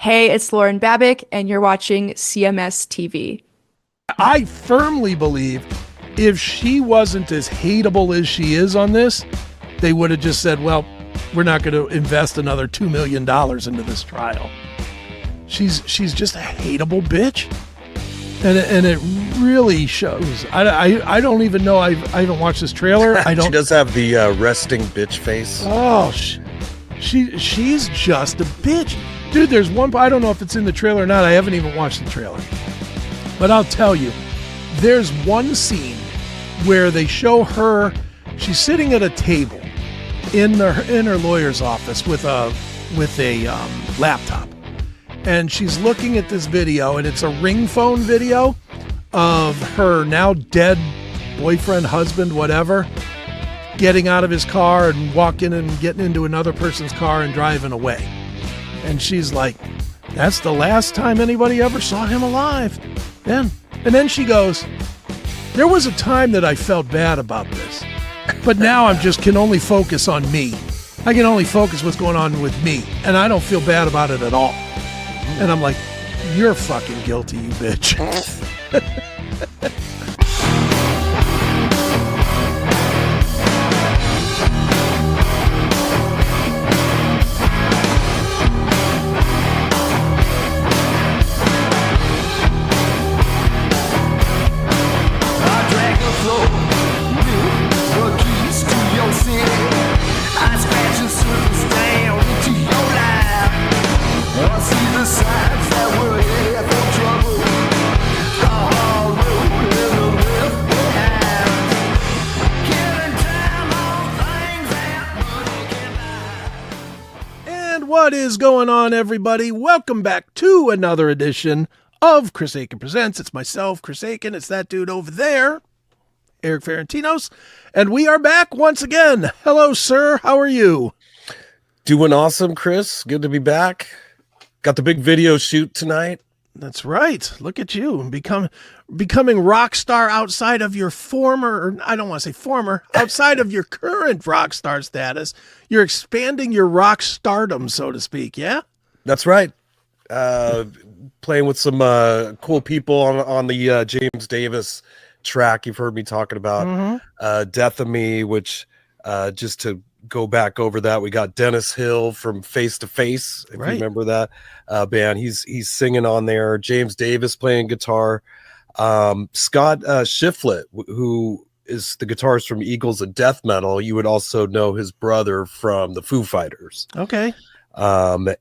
Hey, it's Lauren Babick, and you're watching CMS TV. I firmly believe if she wasn't as hateable as she is on this, they would have just said, well, we're not going to invest another $2 million into this trial. She's just a hateable bitch. And it really shows. I don't even know. I haven't watched this trailer. I don't. She does have the resting bitch face. Oh, she's just a bitch. Dude, there's one, I don't know if it's in the trailer or not. I haven't even watched the trailer. But I'll tell you, there's one scene where they show her, she's sitting at a table in her lawyer's office with a laptop. And she's looking at this video, and it's a ring phone video of her now dead boyfriend, husband, whatever, getting out of his car and walking and getting into another person's car and driving away. And she's like, that's the last time anybody ever saw him alive. And then she goes, there was a time that I felt bad about this, but now can only focus on me. I can only focus what's going on with me, and I don't feel bad about it at all. And I'm like, you're fucking guilty, you bitch. What is going on, everybody? Welcome back to another edition of Chris Akin Presents. It's myself, Chris Akin. It's that dude over there, Eric Ferentinos. And we are back once again. Hello, sir. How are you? Doing awesome, Chris. Good to be back. Got the big video shoot tonight. That's right. Look at you becoming rock star outside of your outside of your current rock star status. You're expanding your rock stardom, so to speak. Yeah, that's right. Playing with some cool people on the James Davis track. You've heard me talking about Death of Me, which just to go back over that, we got Dennis Hill from Face to Face, if you remember that band. He's singing on there. James Davis playing guitar. Scott Shiflett, who is the guitarist from Eagles of Death Metal. You would also know his brother from the Foo Fighters. Okay.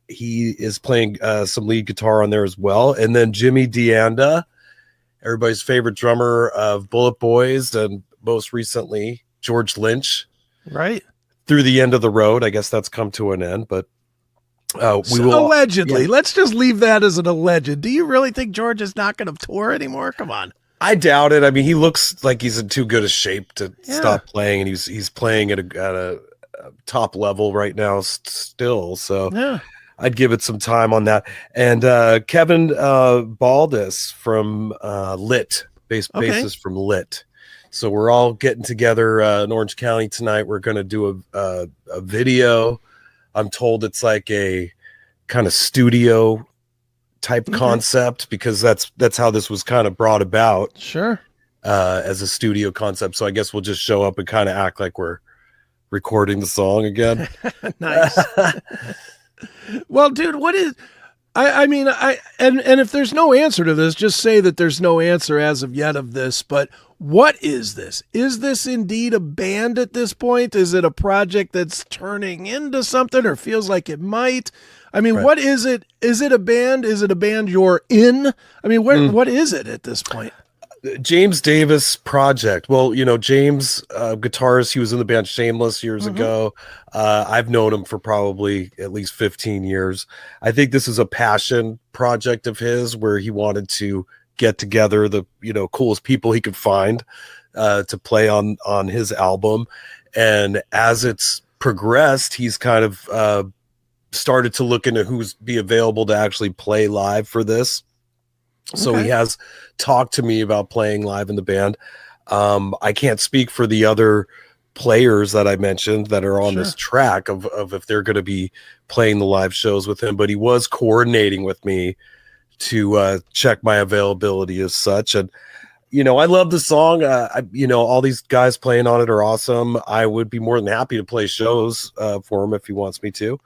He is playing some lead guitar on there as well. And then Jimmy DeAnda, everybody's favorite drummer of Bullet Boys, and most recently George Lynch. Right. Through the End of the Road. I guess that's come to an end, but allegedly. Yeah. Let's just leave that as an alleged. Do you really think George is not going to tour anymore? Come on. I doubt it. I mean, he looks like he's in too good a shape to stop playing, and he's playing at a top level right now still. So yeah. I'd give it some time on that. And Kevin Baldus from Lit, bassist from Lit. So we're all getting together in Orange County tonight. We're going to do a video. I'm told it's like a kind of studio type concept, because that's how this was kind of brought about. Sure. As a studio concept. So I guess we'll just show up and kind of act like we're recording the song again. Nice. Well, dude, what is... And if there's no answer to this, just say that there's no answer as of yet of this, but what is this? Is this indeed a band at this point? Is it a project that's turning into something, or feels like it might? I mean, What is it? Is it a band? Is it a band you're in? I mean, what is it at this point? James Davis project. Well, James, guitarist, he was in the band Shameless years ago. I've known him for probably at least 15 years. I think this is a passion project of his, where he wanted to get together the, coolest people he could find to play on his album. And as it's progressed, he's kind of started to look into who's be available to actually play live for this. So he has talked to me about playing live in the band. I can't speak for the other players that I mentioned that are on Sure. this track of if they're going to be playing the live shows with him, but he was coordinating with me to check my availability as such. And, I love the song. All these guys playing on it are awesome. I would be more than happy to play shows for him if he wants me to.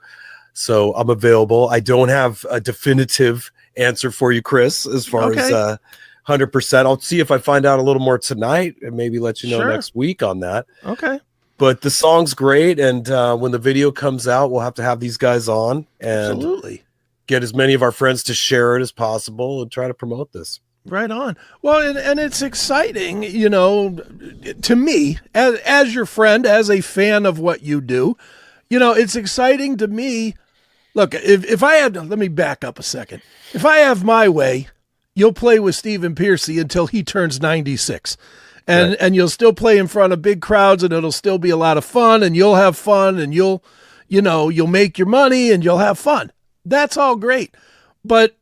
So I'm available. I don't have a definitive answer for you, Chris, as far as 100%. I'll see if I find out a little more tonight and maybe let you know next week on that. Okay. But the song's great. And when the video comes out, we'll have to have these guys on and Absolutely. get as many of our friends to share it as possible and try to promote this. Right on. Well, and it's exciting, to me, as your friend, as a fan of what you do, it's exciting to me. Look, if I had, let me back up a second. If I have my way, you'll play with Stephen Piercy until he turns 96. And you'll still play in front of big crowds, and it'll still be a lot of fun, and you'll have fun, and you'll make your money, and you'll have fun. That's all great. But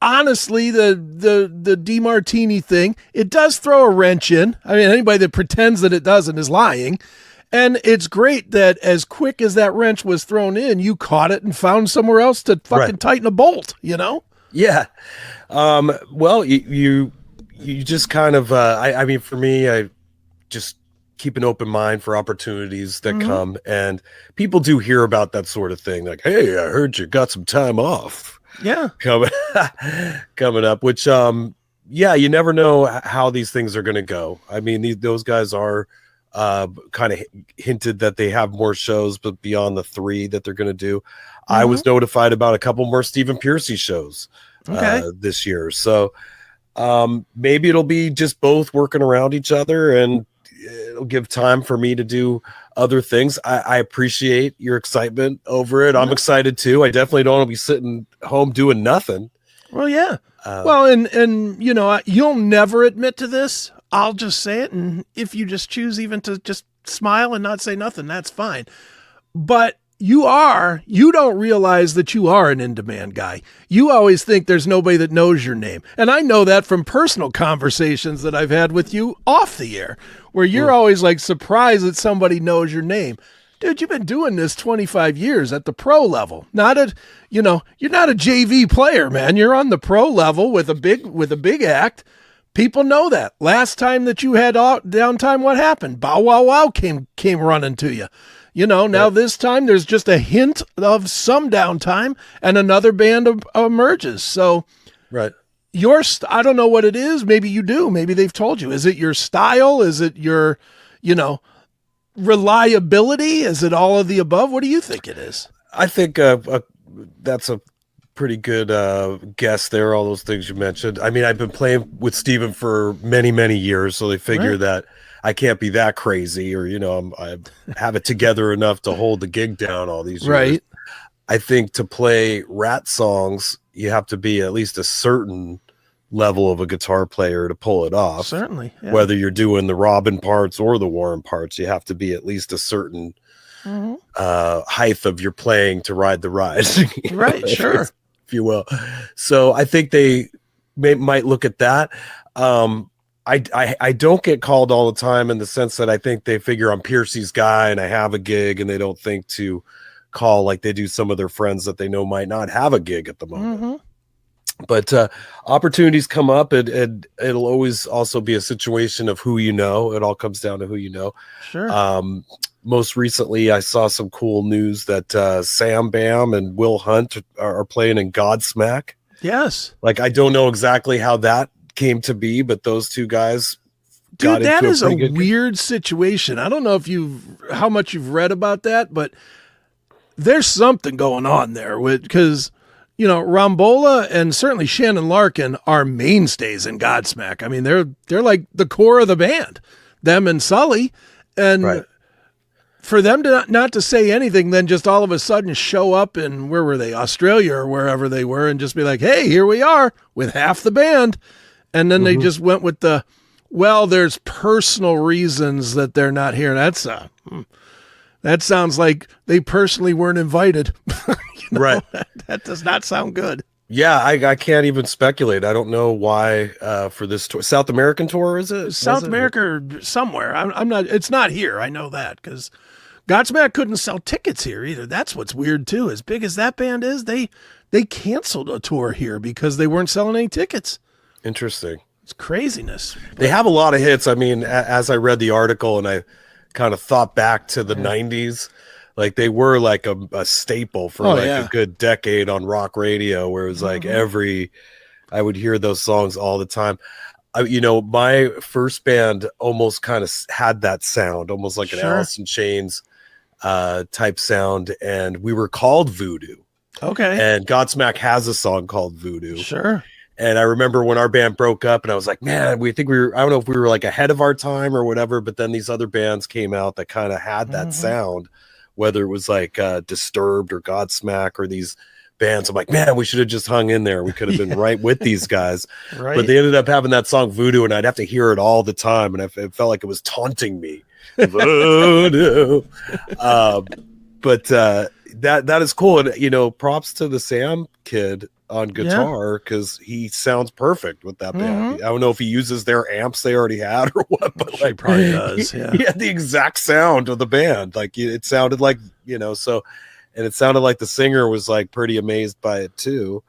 honestly, the DeMartini thing, it does throw a wrench in. I mean, anybody that pretends that it doesn't is lying. And it's great that as quick as that wrench was thrown in, you caught it and found somewhere else to fucking tighten a bolt, Yeah. Well, you just kind of, I mean, for me, I just keep an open mind for opportunities that come, and people do hear about that sort of thing. Like, hey, I heard you got some time off. Yeah. Coming up, which, you never know how these things are going to go. I mean, those guys are kind of hinted that they have more shows, but beyond the 3 that they're going to do. I was notified about a couple more Stephen Piercy shows this year. So maybe it'll be just both working around each other, and it'll give time for me to do other things. I appreciate your excitement over it. I'm excited too. I definitely don't want to be sitting home doing nothing. Well, yeah. And you'll never admit to this. I'll just say it. And if you just choose even to just smile and not say nothing, that's fine. But you don't realize that you are an in-demand guy. You always think there's nobody that knows your name. And I know that from personal conversations that I've had with you off the air, where you're always like surprised that somebody knows your name. Dude, you've been doing this 25 years at the pro level. You're not a JV player, man. You're on the pro level with a big act. People know that. Last time that you had downtime, what happened? Bow Wow Wow came running to you. Now this time there's just a hint of some downtime and another band emerges. So right. I don't know what it is. Maybe you do. Maybe they've told you. Is it your style? Is it your, reliability? Is it all of the above? What do you think it is? I think that's a pretty good guess there. All those things you mentioned. I mean, I've been playing with Steven for many, many years. So they figure that I can't be that crazy, or, I have it together enough to hold the gig down all these years. Right. I think to play Rat songs, you have to be at least a certain level of a guitar player to pull it off. Certainly. Yeah. Whether you're doing the Robin parts or the Warren parts, you have to be at least a certain height of your playing to ride the ride. Right. Sure. If you will. So I think they might look at that. I don't get called all the time, in the sense that I think they figure I'm Piercy's guy and I have a gig, and they don't think to call like they do some of their friends that they know might not have a gig at the moment. But opportunities come up, and it'll always also be a situation of who you know. It all comes down to who you know. Sure. Most recently, I saw some cool news that Sam Bam and Will Hunt are playing in Godsmack. Yes. Like, I don't know exactly how that came to be, but those two guys, dude, that is a weird situation. I don't know how much you've read about that, but there's something going on there because Rambola and certainly Shannon Larkin are mainstays in Godsmack. I mean, they're like the core of the band, them and Sully, and for them to not to say anything, then just all of a sudden show up in, where were they, Australia or wherever they were, and just be like, hey, here we are with half the band. And then they just went with there's personal reasons that they're not here. That sounds like they personally weren't invited. Right. That does not sound good. Yeah, I can't even speculate. I don't know why for this tour. South American tour, is it? Was South it? America or somewhere. I'm not. It's not here. I know that because Godsmack couldn't sell tickets here either. That's what's weird too. As big as that band is, they canceled a tour here because they weren't selling any tickets. Interesting. It's craziness. They have a lot of hits. I mean, as I read the article and I kind of thought back to the 90s, like they were like a staple for a good decade on rock radio, where it was like I would hear those songs all the time. My first band almost kind of had that sound, almost like an Alice in Chains type sound, and we were called Voodoo. Okay. And Godsmack has a song called Voodoo. Sure. And I remember when our band broke up and I was like, man, I don't know if we were like ahead of our time or whatever, but then these other bands came out that kind of had that sound, whether it was like Disturbed or Godsmack or these bands. I'm like, man, we should have just hung in there. We could have been right with these guys. Right. But they ended up having that song Voodoo, and I'd have to hear it all the time. And it felt like it was taunting me. Voodoo. But that is cool. And, props to the Sam kid on guitar, because he sounds perfect with that band. I don't know if he uses their amps they already had or what, but like, he probably does. He had the exact sound of the band. Like it sounded like, so, and it sounded like the singer was like pretty amazed by it too.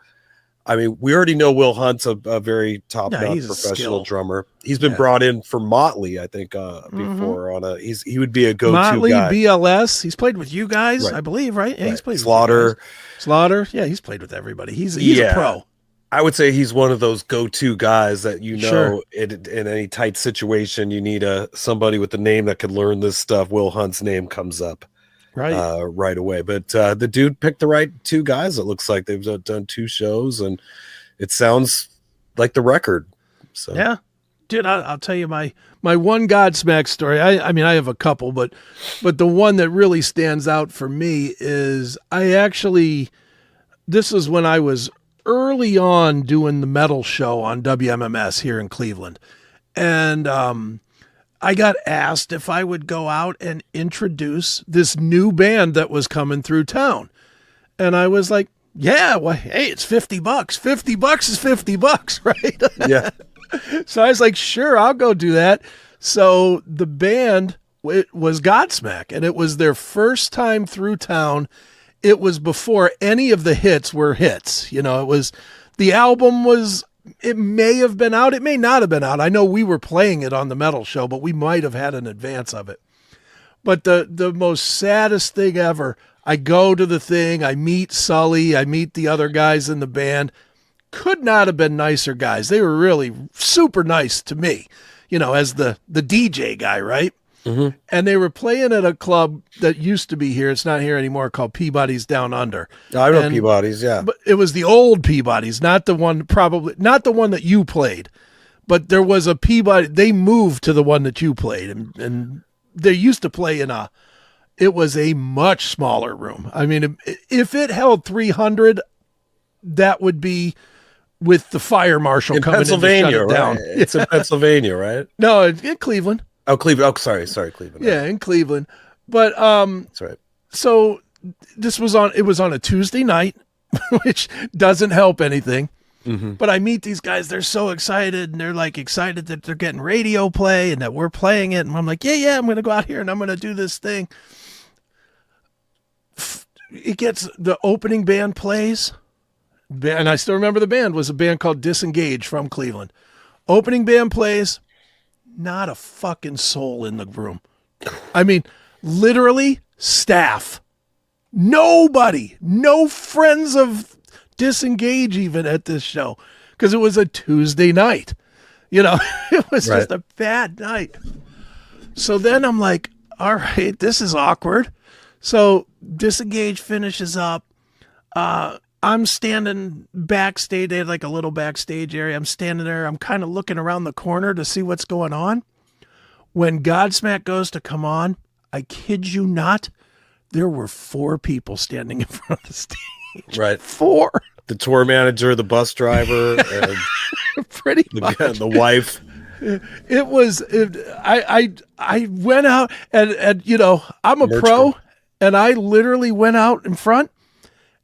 I mean, we already know Will Hunt's a very top-notch professional drummer. He's been brought in for Motley, I think, before he would be a go-to Motley, guy. BLS. He's played with you guys, I believe, right? Yeah, he's played Slaughter. with Slaughter. Yeah, he's played with everybody. He's a pro. I would say he's one of those go-to guys that in any tight situation you need somebody with a name that could learn this stuff. Will Hunt's name comes up right away. But the dude picked the right two guys. It looks like they've done two shows, and it sounds like the record. So yeah, dude, I'll tell you my one Godsmack story. I mean, I have a couple, but the one that really stands out for me is this is when I was early on doing the metal show on WMMS here in Cleveland. And I got asked if I would go out and introduce this new band that was coming through town. And I was like, yeah, well, hey, it's $50. $50 is $50, right? Yeah. So I was like, sure, I'll go do that. So the band, it was Godsmack, and it was their first time through town. It was before any of the hits were hits. The album it may have been out. It may not have been out. I know we were playing it on the metal show, but we might have had an advance of it. But the most saddest thing ever, I go to the thing, I meet Sully, I meet the other guys in the band. Could not have been nicer guys. They were really super nice to me, as the DJ guy, right? Mm-hmm. And they were playing at a club that used to be here. It's not here anymore, called Peabody's Down Under. I know Peabody's, yeah. But it was the old Peabody's, not the one that you played. But there was a Peabody. They moved to the one that you played, and they used to play it was a much smaller room. I mean, if it held 300, that would be with the fire marshal in coming Pennsylvania, in to shut it down. Right? It's in Pennsylvania, right? No, in Cleveland. Oh, Cleveland. Oh, sorry, Cleveland. Yeah, in Cleveland. But that's right. So it was on a Tuesday night, which doesn't help anything. Mm-hmm. But I meet these guys, they're so excited, and they're like excited that they're getting radio play and that we're playing it. And I'm like, yeah, I'm going to go out here and I'm going to do this thing. The opening band plays, and I still remember the band was a band called Disengage from Cleveland. Opening band plays, not a fucking soul in the room. I mean, literally staff. Nobody, no friends of Disengage even at this show, because it was a Tuesday night. It was just a bad night. So then I'm like, all right, this is awkward. So Disengage finishes up. I'm standing backstage. They had like a little backstage area. I'm standing there. I'm kind of looking around the corner to see what's going on. When Godsmack goes to come on, I kid you not, there were 4 people standing in front of the stage. Right. 4. The tour manager, the bus driver, and pretty much. The wife. It was. I went out and I'm a pro, and I literally went out in front.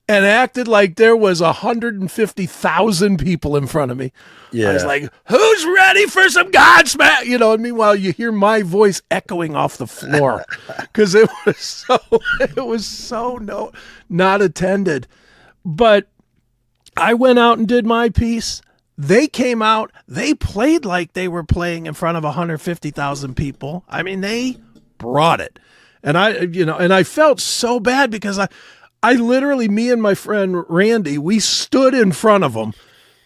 and acted like there was 150,000 people in front of me. Yeah. I was like, who's ready for some Godsmack? You know, and meanwhile you hear my voice echoing off the floor because it was so not attended. But I went out and did my piece. They came out, they played like they were playing in front of 150,000 people. I mean, they brought it. And I felt so bad because I literally, me and my friend Randy, we stood in front of them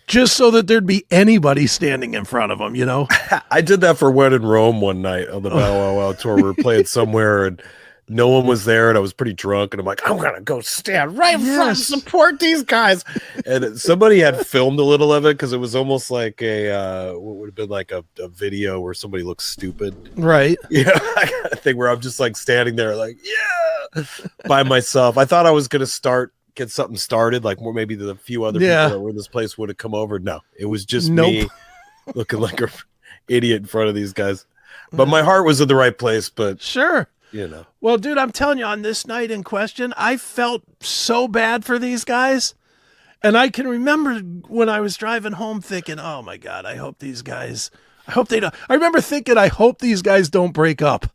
just so that there'd be anybody standing in front of them, you know? I did that for When in Rome one night on the Bow Wow Wow tour. We were playing somewhere and no one was there, and I was pretty drunk, and I'm like, I'm gonna go stand right in front and support these guys. And somebody had filmed a little of it because it was almost like what would have been like a video where somebody looks stupid, right? Yeah, I think where I'm just like standing there, like by myself. I thought I was gonna get something started, like more maybe the few other people that were in this place would have come over. No, it was just me looking like an idiot in front of these guys. But my heart was in the right place. But sure. You know. Well, dude, I'm telling you, on this night in question, I felt so bad for these guys. And I can remember when I was driving home thinking, oh my God, I hope these guys, I hope they don't. I remember thinking, I hope these guys don't break up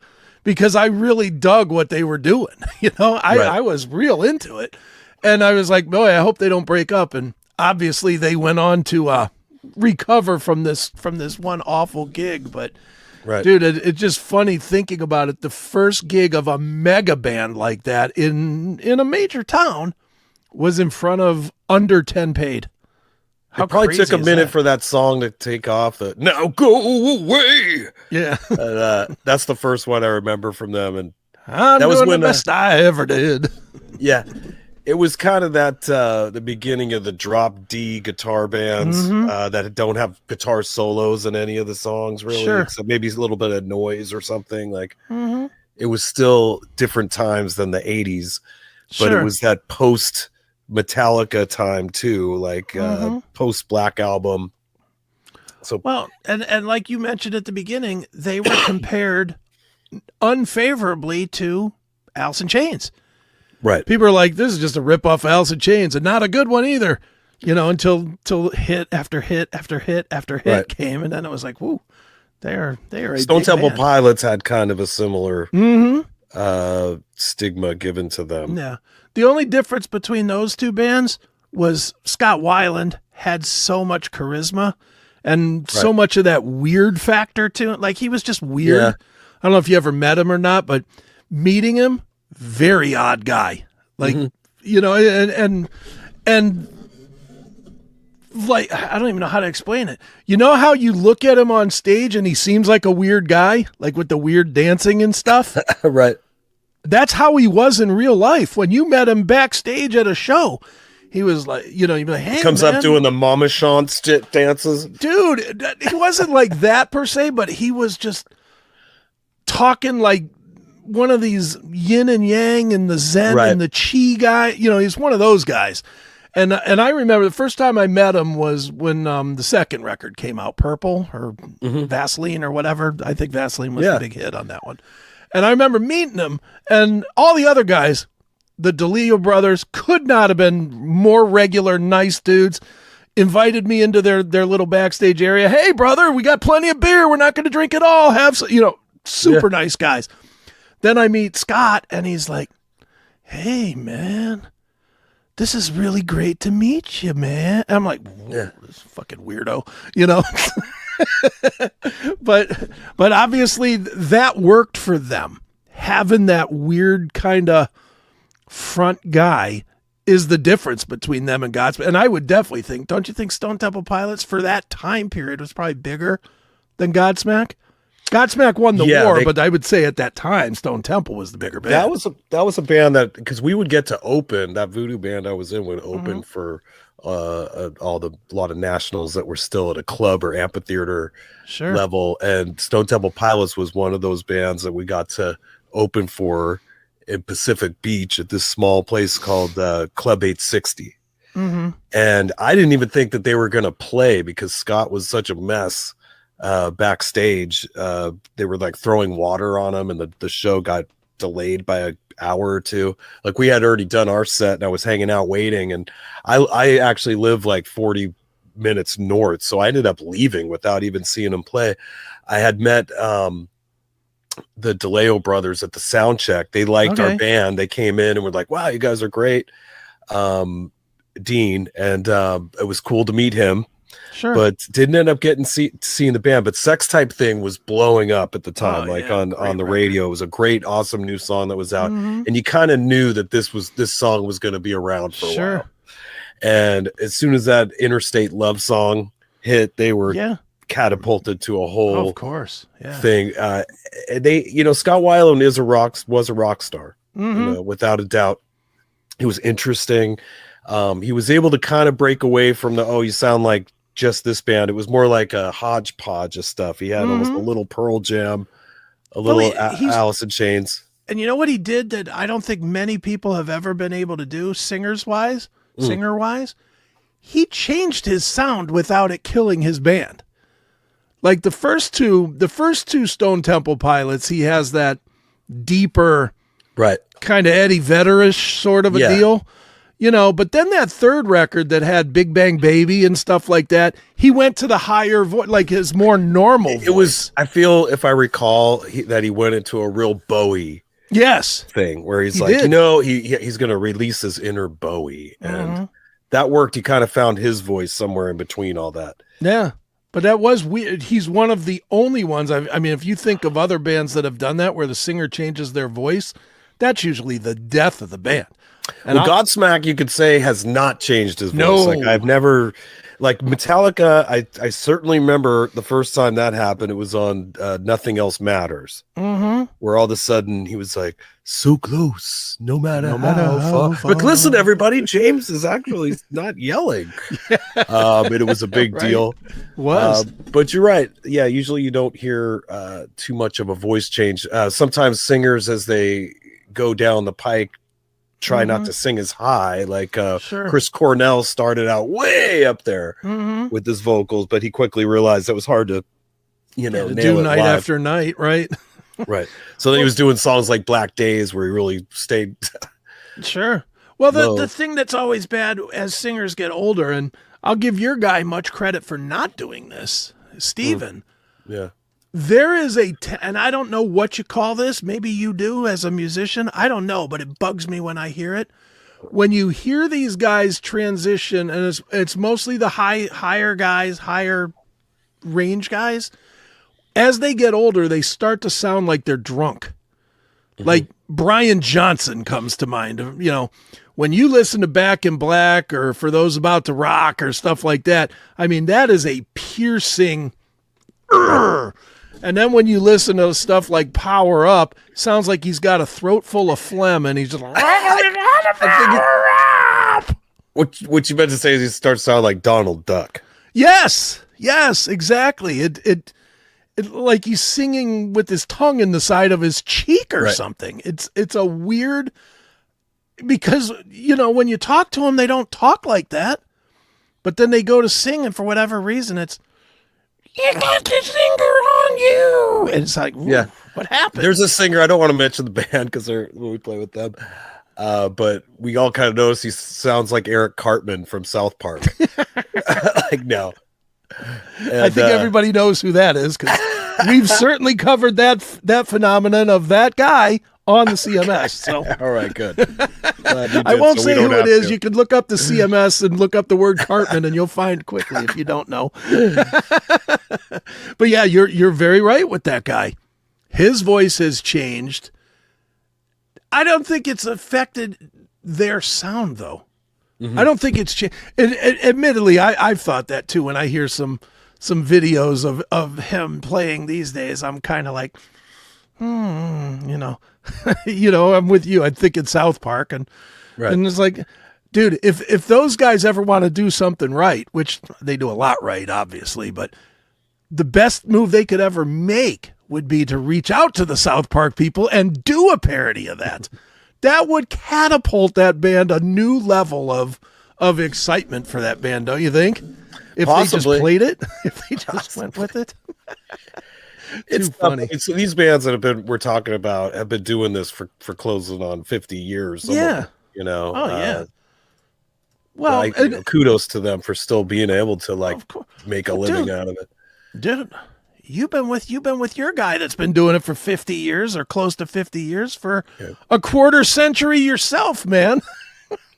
because I really dug what they were doing. You know, I was real into it. And I was like, boy, I hope they don't break up. And obviously they went on to recover from this one awful gig. But right. Dude, it's just funny thinking about it. The first gig of a mega band like that in a major town was in front of under 10 paid. It probably took a minute for that song to take off. Now go away. Yeah. That's the first one I remember from them. And that was the best I ever did. Yeah. It was kind of that the beginning of the drop D guitar bands that don't have guitar solos in any of the songs, really. Sure. So maybe a little bit of noise or something. Like it was still different times than the 80s, but it was that post Metallica time too, like post Black Album. So well, and like you mentioned at the beginning, they were compared unfavorably to Alice in Chains. Right. People are like, this is just a rip-off of Alice in Chains and not a good one either, you know, until hit after hit after hit after hit came. And then it was like, whoo, they are Stone Temple Pilots had kind of a similar stigma given to them. Yeah. The only difference between those two bands was Scott Weiland had so much charisma and so much of that weird factor to it. Like he was just weird. Yeah. I don't know if you ever met him or not, but meeting him, very odd guy, like, you know, and like, I don't even know how to explain it. You know how you look at him on stage and he seems like a weird guy, like with the weird dancing and stuff. Right. That's how he was in real life. When you met him backstage at a show, he was like, you know, he'd be like, hey, comes up doing the mama chant dances. Dude, he wasn't like that per se, but he was just talking like one of these yin and yang and the zen and the chi guy. You know, he's one of those guys. And I remember the first time I met him was when the second record came out, Purple or Vaseline or whatever. I think Vaseline was the big hit on that one. And I remember meeting him, and all the other guys, the DeLeo brothers, could not have been more regular, nice dudes. Invited me into their little backstage area. Hey, brother, we got plenty of beer. We're not going to drink it all. Have some, you know, super nice guys. Then I meet Scott, and he's like, hey, man, this is really great to meet you, man. And I'm like, this fucking weirdo, you know? but obviously that worked for them. Having that weird kind of front guy is the difference between them and Godsmack. And I would definitely think, don't you think Stone Temple Pilots for that time period was probably bigger than Godsmack? Godsmack won the war, but I would say at that time, Stone Temple was the bigger band. That was a band that, because we would get to open, that voodoo band I was in would open for a lot of nationals that were still at a club or amphitheater level, and Stone Temple Pilots was one of those bands that we got to open for in Pacific Beach at this small place called Club 860. And I didn't even think that they were going to play because Scott was such a mess backstage. They were like throwing water on him, and the show got delayed by hour or two. Like we had already done our set and I was hanging out waiting, and I actually live like 40 minutes north, so I ended up leaving without even seeing him play. I had met the DeLeo brothers at the sound check. They liked our band. They came in and were like, wow, you guys are great. Dean, and it was cool to meet him. Sure. But didn't end up getting seeing the band. But Sex Type Thing was blowing up at the time, on the radio. It was a great, awesome new song that was out. And you kind of knew that this song was going to be around for a while. And as soon as that Interstate Love Song hit, they were catapulted to a whole thing. Scott Weiland was a rock star, without a doubt. He was interesting. He was able to kind of break away from you sound like just this band. It was more like a hodgepodge of stuff. He had almost a little Pearl Jam, a little Alice in Chains. And you know what he did that I don't think many people have ever been able to do, singer-wise? He changed his sound without it killing his band. Like the first two Stone Temple Pilots, he has that deeper, kind of Eddie Vedder-ish sort of a deal. But then that third record that had Big Bang Baby and stuff like that, he went to the higher voice, like his more normal voice. It was, I feel, if I recall, that he went into a real Bowie thing where he's he's going to release his inner Bowie. And that worked. He kind of found his voice somewhere in between all that. Yeah. But that was weird. He's one of the only ones. I mean, if you think of other bands that have done that where the singer changes their voice, that's usually the death of the band. And Godsmack, you could say, has not changed his voice. No. Like I've never, like Metallica, I certainly remember the first time that happened. It was on Nothing Else Matters, where all of a sudden he was like, so close, no matter how far. But listen, everybody, James is actually not yelling. And it was a big deal. But you're right. Yeah, usually you don't hear too much of a voice change. Sometimes singers, as they go down the pike, try not to sing as high. Like Chris Cornell started out way up there with his vocals, but he quickly realized that was hard to, nail do it night live. After night, right? Right. So then he was doing songs like Black Days where he really stayed. Well, the thing that's always bad as singers get older, and I'll give your guy much credit for not doing this, Steven. Yeah. There is and I don't know what you call this. Maybe you do as a musician. I don't know, but it bugs me when I hear it. When you hear these guys transition, and it's mostly the higher guys, higher range guys, as they get older, they start to sound like they're drunk. Like Brian Johnson comes to mind. When you listen to Back in Black or For Those About to Rock or stuff like that, I mean, that is a piercing. And then when you listen to stuff like Power Up, sounds like he's got a throat full of phlegm and he's just like, what you meant to say is he starts sounding like Donald Duck. Yes, exactly. It like he's singing with his tongue in the side of his cheek or something. It's a weird, because when you talk to them, they don't talk like that, but then they go to sing, and for whatever reason, it's, you got the singer on you. And it's like, what happened? There's a singer, I don't want to mention the band because we play with them, but we all kind of notice he sounds like Eric Cartman from South Park. No. And, I think everybody knows who that is, because we've certainly covered that phenomenon of that guy on the CMS. So all right, good. I won't say who it is. You can look up the CMS and look up the word Cartman, and you'll find quickly if you don't know. But yeah, you're very right with that guy. His voice has changed. I don't think it's affected their sound, though. I don't think it's changed. Admittedly, I've thought that too. When I hear some videos of him playing these days, I'm kind of like, I'm with you. I think it's South Park, and it's like, dude, if those guys ever want to do something right, which they do a lot right, obviously, but the best move they could ever make would be to reach out to the South Park people and do a parody of that. That would catapult that band a new level of excitement for that band, don't you think? If Possibly. They just played it, if they just went with it. Too funny. It's these bands that we're talking about have been doing this for closing on 50 years. Some of them, you know. Oh yeah. Well, kudos to them for still being able to like make a living out of it. Dude, you've been with your guy that's been doing it for 50 years or close to 50 years for a quarter century yourself, man.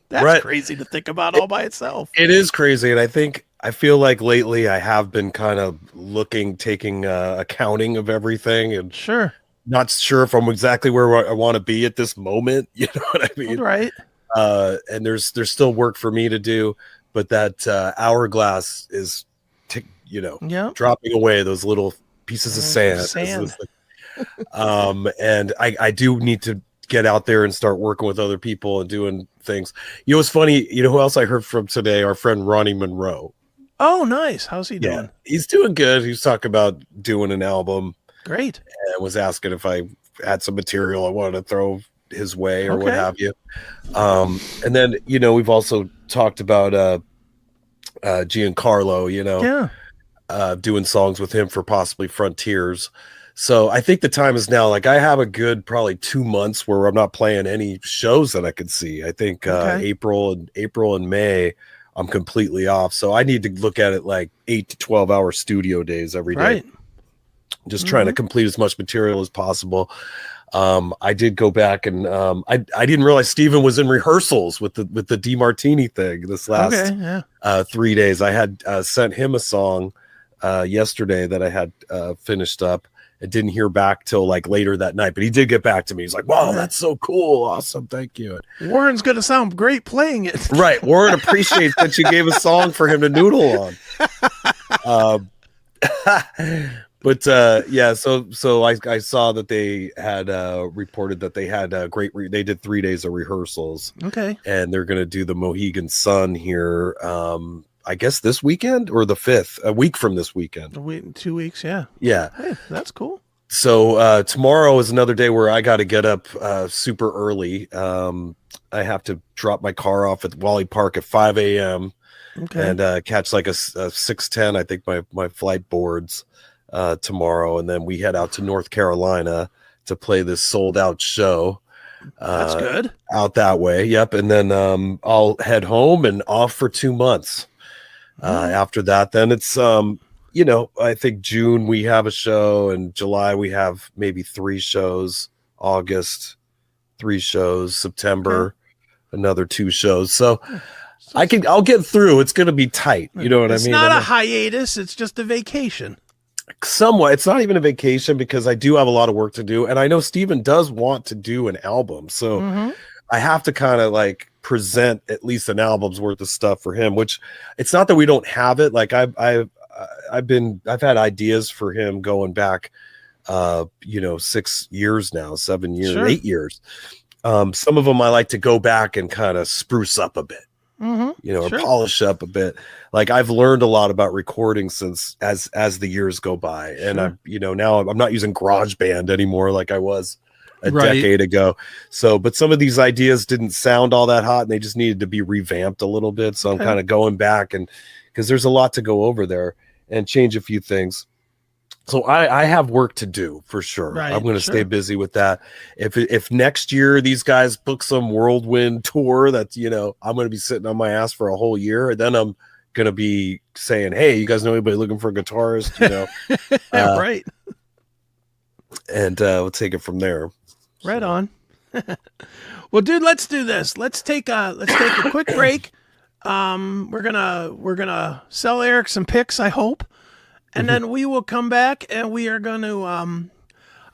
That's crazy to think about all by itself. It is crazy, and I feel like lately I have been kind of taking accounting of everything, and not sure if I'm exactly where I want to be at this moment. You know what I mean? Right. And there's still work for me to do, but that hourglass is, dropping away those little pieces of sand. And I do need to get out there and start working with other people and doing things. You know, it's funny. You know who else I heard from today? Our friend Ronnie Monroe. Oh, nice. How's he doing? He's doing good. He was talking about doing an album. Great. And was asking if I had some material I wanted to throw his way or what have you. And then, we've also talked about Giancarlo, doing songs with him for possibly Frontiers. So I think the time is now. Like, I have a good probably 2 months where I'm not playing any shows that I could see. I think April and May I'm completely off. So I need to look at it like 8 to 12 hour studio days every day. Right. Just trying to complete as much material as possible. I did go back and I didn't realize Steven was in rehearsals with the DeMartini thing this last 3 days. I had sent him a song yesterday that I had finished up. I didn't hear back till like later that night, but he did get back to me. He's like, "Wow, that's so cool. Awesome. Thank you." Warren's going to sound great playing it. Right. Warren appreciates that you gave a song for him to noodle on. But so I saw that they had reported that they had they did 3 days of rehearsals. Okay. And they're going to do the Mohegan Sun here, I guess this weekend or the 5th, a week from this weekend. 2 weeks, yeah. Yeah. Hey, that's cool. So tomorrow is another day where I got to get up super early. I have to drop my car off at Wally Park at 5 a.m. Okay. And catch like a 6:10, I think my flight boards tomorrow. And then we head out to North Carolina to play this sold out show. That's good. Out that way. Yep. And then I'll head home and off for 2 months. After that, then it's I think June we have a show, and July we have maybe 3 shows, August 3 shows, September another 2 shows. So I'll get through. It's going to be tight. You know what I mean? It's not a hiatus. It's just a vacation. Somewhat. It's not even a vacation because I do have a lot of work to do, and I know Steven does want to do an album, so I have to kind of like present at least an album's worth of stuff for him. Which it's not that we don't have it. Like I've had ideas for him going back, 6 years now, 7 years, 8 years. Some of them I like to go back and kind of spruce up a bit. Or polish up a bit. Like I've learned a lot about recording since as the years go by, and I'm now I'm not using GarageBand anymore like I was a decade ago. So, but some of these ideas didn't sound all that hot, and they just needed to be revamped a little bit. So I'm kind of going back, and because there's a lot to go over there and change a few things. So I have work to do for sure. Right, I'm going to stay busy with that. If next year these guys book some whirlwind tour that, I'm going to be sitting on my ass for a whole year, then I'm going to be saying, "Hey, you guys know anybody looking for a guitarist?" Right. And we'll take it from there. Right on. Well, dude, let's do this. Let's take a quick break. We're gonna sell Eric some picks, I hope. And then we will come back and we are going to, I'm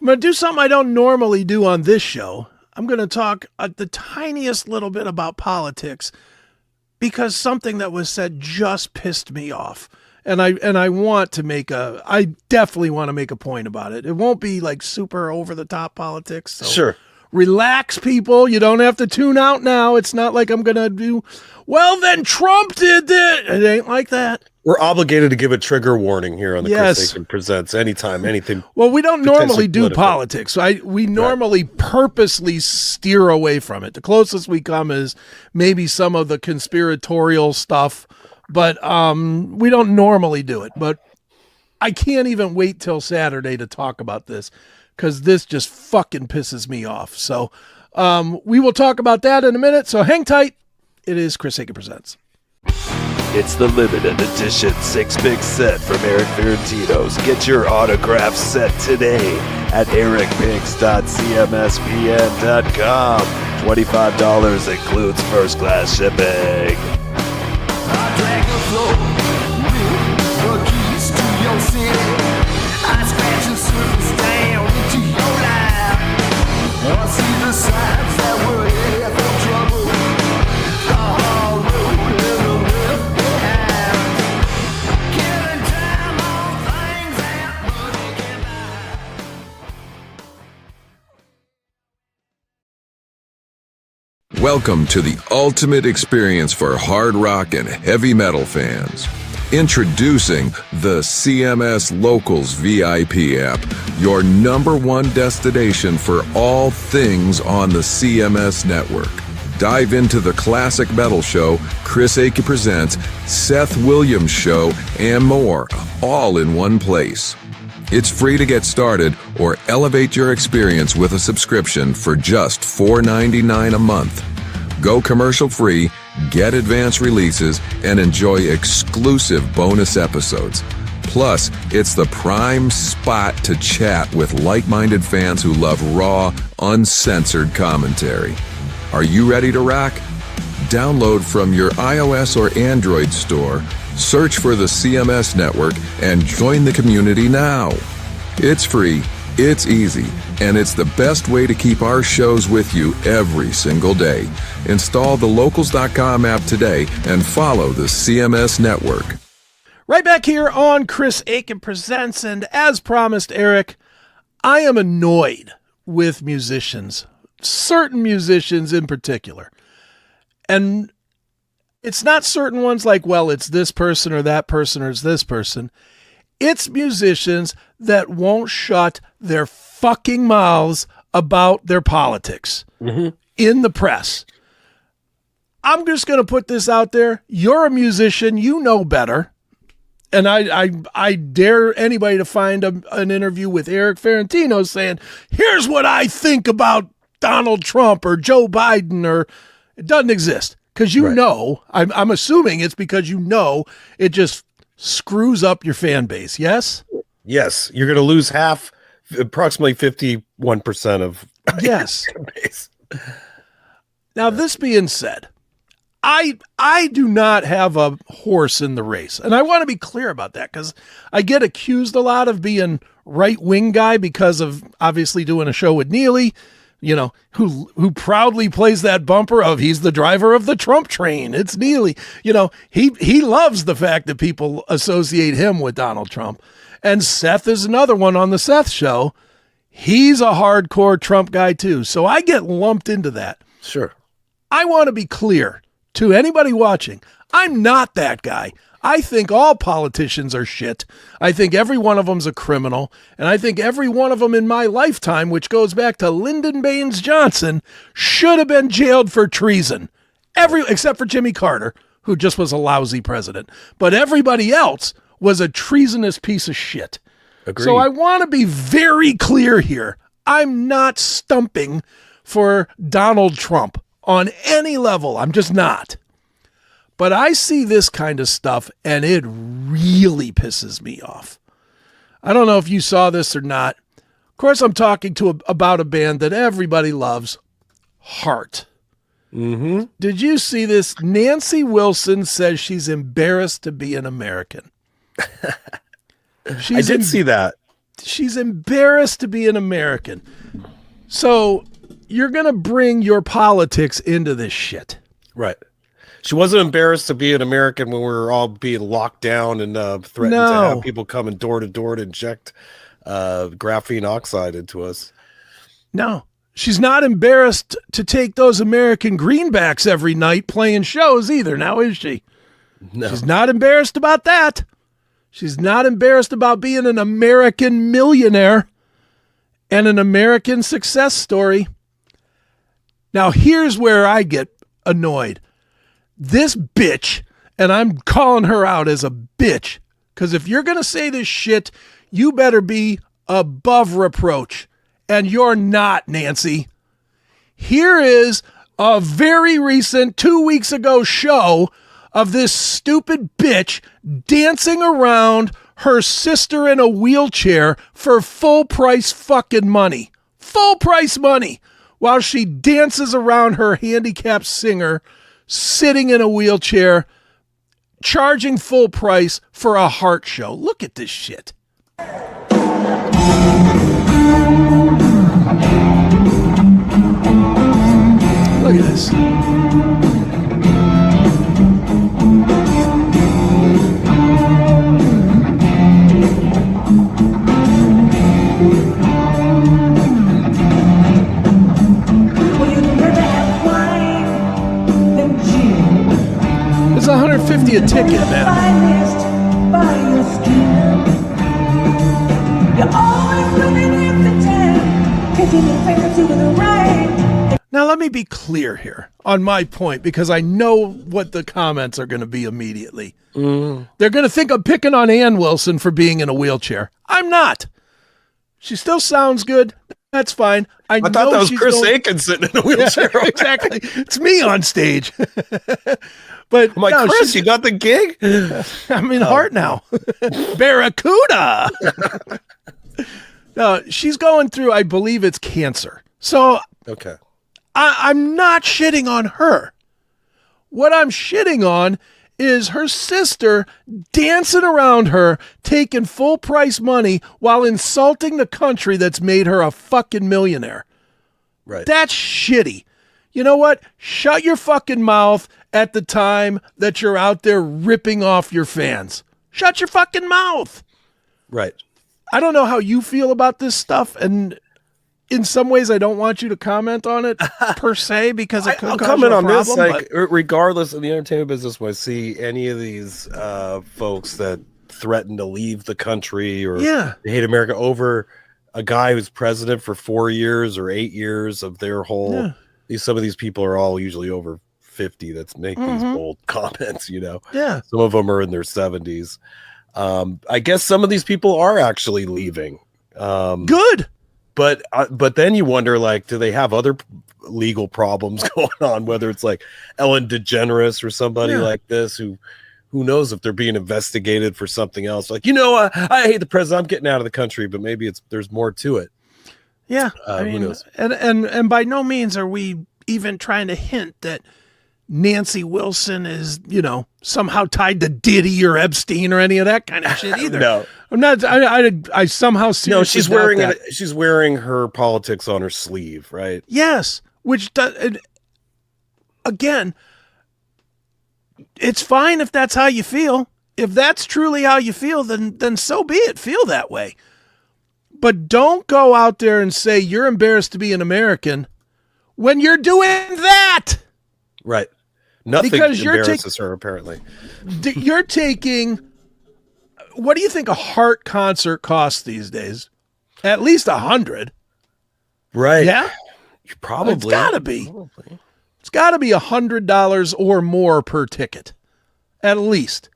going to do something I don't normally do on this show. I'm going to talk the tiniest little bit about politics because something that was said just pissed me off. And I definitely want to make a point about it. It won't be like super over the top politics. So sure. Relax, people. You don't have to tune out now. It's not like I'm going to do, well, then Trump did that. It ain't like that. We're obligated to give a trigger warning here on the Chris Akin Presents anytime, anything. Well, we don't normally do politics. We normally purposely steer away from it. The closest we come is maybe some of the conspiratorial stuff, but we don't normally do it. But I can't even wait till Saturday to talk about this because this just fucking pisses me off. So we will talk about that in a minute. So hang tight. It is Chris Akin Presents. It's the limited edition 6-big set from Eric Ferrantino's. Get your autograph set today at ericpix.cmspn.com. $25 includes first class shipping. I drag the floor with the keys to your city. I scratch the surface down into your life. I see the signs that we're here for trouble. The hard road and the left behind. Killing time on things that money can buy. Welcome to the ultimate experience for hard rock and heavy metal fans. Introducing the CMS Locals VIP app, your #1 destination for all things on the CMS network. Dive into the classic metal show, Chris Akin Presents, Seth Williams Show, and more, all in one place. It's free to get started or elevate your experience with a subscription for just $4.99 a month. Go commercial-free, get advanced releases, and enjoy exclusive bonus episodes. Plus, it's the prime spot to chat with like-minded fans who love raw, uncensored commentary. Are you ready to rock? Download from your iOS or Android store, search for the CMS network, and join the community now. It's free, it's easy, and it's the best way to keep our shows with you every single day. Install the Locals.com app today and follow the CMS network. Right back here on Chris Akin Presents, and as promised, Eric, I am annoyed with musicians, certain musicians in particular. And it's not certain ones like, well, it's this person or that person or it's this person. It's musicians that won't shut their fucking mouths about their politics in the press. I'm just going to put this out there. You're a musician. You know better. And I dare anybody to find an interview with Eric Ferrantino saying, here's what I think about Donald Trump or Joe Biden, or it doesn't exist. Because you know, I'm assuming it's because you know it just screws up your fan base. Yes? Yes. You're going to lose half, approximately 51% of yes. your fan base. Now, this being said, I do not have a horse in the race. And I want to be clear about that because I get accused a lot of being right-wing guy because of obviously doing a show with Neely, you know, who proudly plays that bumper of he's the driver of the Trump train. It's Neely. You know, he loves the fact that people associate him with Donald Trump. And Seth is another one on the Seth show. He's a hardcore Trump guy too. So I get lumped into that. Sure. I want to be clear to anybody watching. I'm not that guy. I think all politicians are shit. I think every one of them's a criminal. And I think every one of them in my lifetime, which goes back to Lyndon Baines Johnson, should have been jailed for treason. Except for Jimmy Carter, who just was a lousy president. But everybody else was a treasonous piece of shit. Agreed. So I want to be very clear here. I'm not stumping for Donald Trump on any level. I'm just not. But I see this kind of stuff, and it really pisses me off. I don't know if you saw this or not. Of course, I'm talking about a band that everybody loves, Heart. Mm-hmm. Did you see this? Nancy Wilson says she's embarrassed to be an American. I did see that. She's embarrassed to be an American. So you're going to bring your politics into this shit. Right. She wasn't embarrassed to be an American when we were all being locked down and threatened to have people coming door to door to inject graphene oxide into us. No, she's not embarrassed to take those American greenbacks every night playing shows either. Now, is she? No. She's not embarrassed about that. She's not embarrassed about being an American millionaire and an American success story. Now, here's where I get annoyed. This bitch, and I'm calling her out as a bitch Because if you're going to say this shit, you better be above reproach. And you're not, Nancy. Here is a very recent 2 weeks ago show of this stupid bitch dancing around her sister in a wheelchair for full price fucking money. Full price money. While she dances around her handicapped singer sitting in a wheelchair, charging full price for a heart show. Look at this shit. Look at this. It's $150 a ticket, man. Now, let me be clear here on my point, because I know what the comments are going to be immediately. They're going to think I'm picking on Ann Wilson for being in a wheelchair. I'm not. She still sounds good. That's fine. I thought that was Chris Akin sitting in a wheelchair. Yeah, exactly. It's me on stage. But I'm like, no, Chris, you got the gig? I'm in heart now. Barracuda. No, she's going through, I believe it's cancer. So Okay. I'm not shitting on her. What I'm shitting on is her sister dancing around her, taking full price money while insulting the country that's made her a fucking millionaire. Right. That's shitty. You know what? Shut your fucking mouth at the time that you're out there ripping off your fans. Shut your fucking mouth. Right. I don't know how you feel about this stuff, and in some ways I don't want you to comment on it per se, because it could I'll cause comment you a on this. problem, Like, regardless of the entertainment business, when I see any of these folks that threaten to leave the country or they hate America over a guy who's president for 4 years or 8 years of their whole, some of these people are all usually over 50 that's make these bold comments, you know. Yeah. Some of them are in their 70s. I guess some of these people are actually leaving. Good. But then you wonder, like, do they have other legal problems going on? Whether it's like Ellen DeGeneres or somebody like this, who knows if they're being investigated for something else? Like, I hate the president, I'm getting out of the country, but maybe there's more to it. Yeah, who knows? And by no means are we even trying to hint that Nancy Wilson is, somehow tied to Diddy or Epstein or any of that kind of shit either. No, I'm not. I somehow seriously no. She's wearing doubt that. she's wearing her politics on her sleeve, right? Yes, which does. Again, it's fine if that's how you feel. If that's truly how you feel, then so be it. Feel that way. But don't go out there and say you're embarrassed to be an American when you're doing that. Right. Nothing because embarrasses her, apparently. You're taking, what do you think a Heart concert costs these days? At least 100. Right. Yeah? Probably. It's got to be. It's got to be $100 or more per ticket. At least.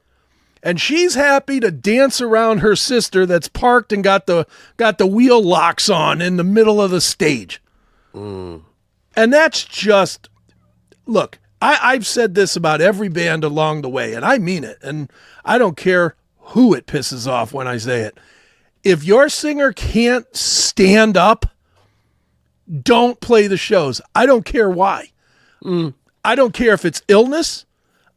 And she's happy to dance around her sister that's parked and got the wheel locks on in the middle of the stage. And that's just, look, I've said this about every band along the way, and I mean it. And I don't care who it pisses off when I say it. If your singer can't stand up, don't play the shows. I don't care why. I don't care if it's illness.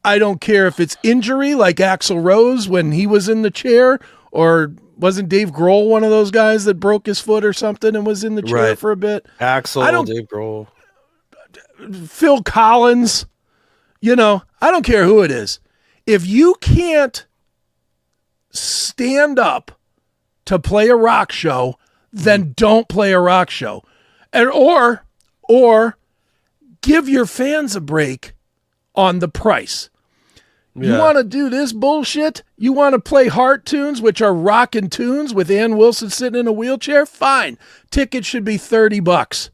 I don't care if it's injury like Axl Rose when he was in the chair, or wasn't Dave Grohl one of those guys that broke his foot or something and was in the chair for a bit? Axl, Dave Grohl. Phil Collins. I don't care who it is. If you can't stand up to play a rock show, then don't play a rock show. And or give your fans a break on the price. You want to do this bullshit? You want to play Heart tunes, which are rockin' tunes with Ann Wilson sitting in a wheelchair? Fine. Tickets should be $30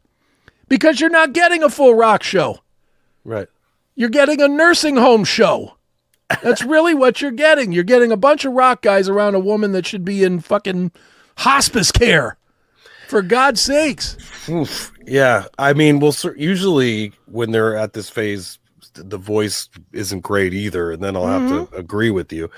because you're not getting a full rock show. Right. You're getting a nursing home show. That's really what you're getting. You're getting a bunch of rock guys around a woman that should be in fucking hospice care. For God's sakes. Oof. Yeah. I mean, well, usually when they're at this phase, the voice isn't great either. And then I'll have to agree with you.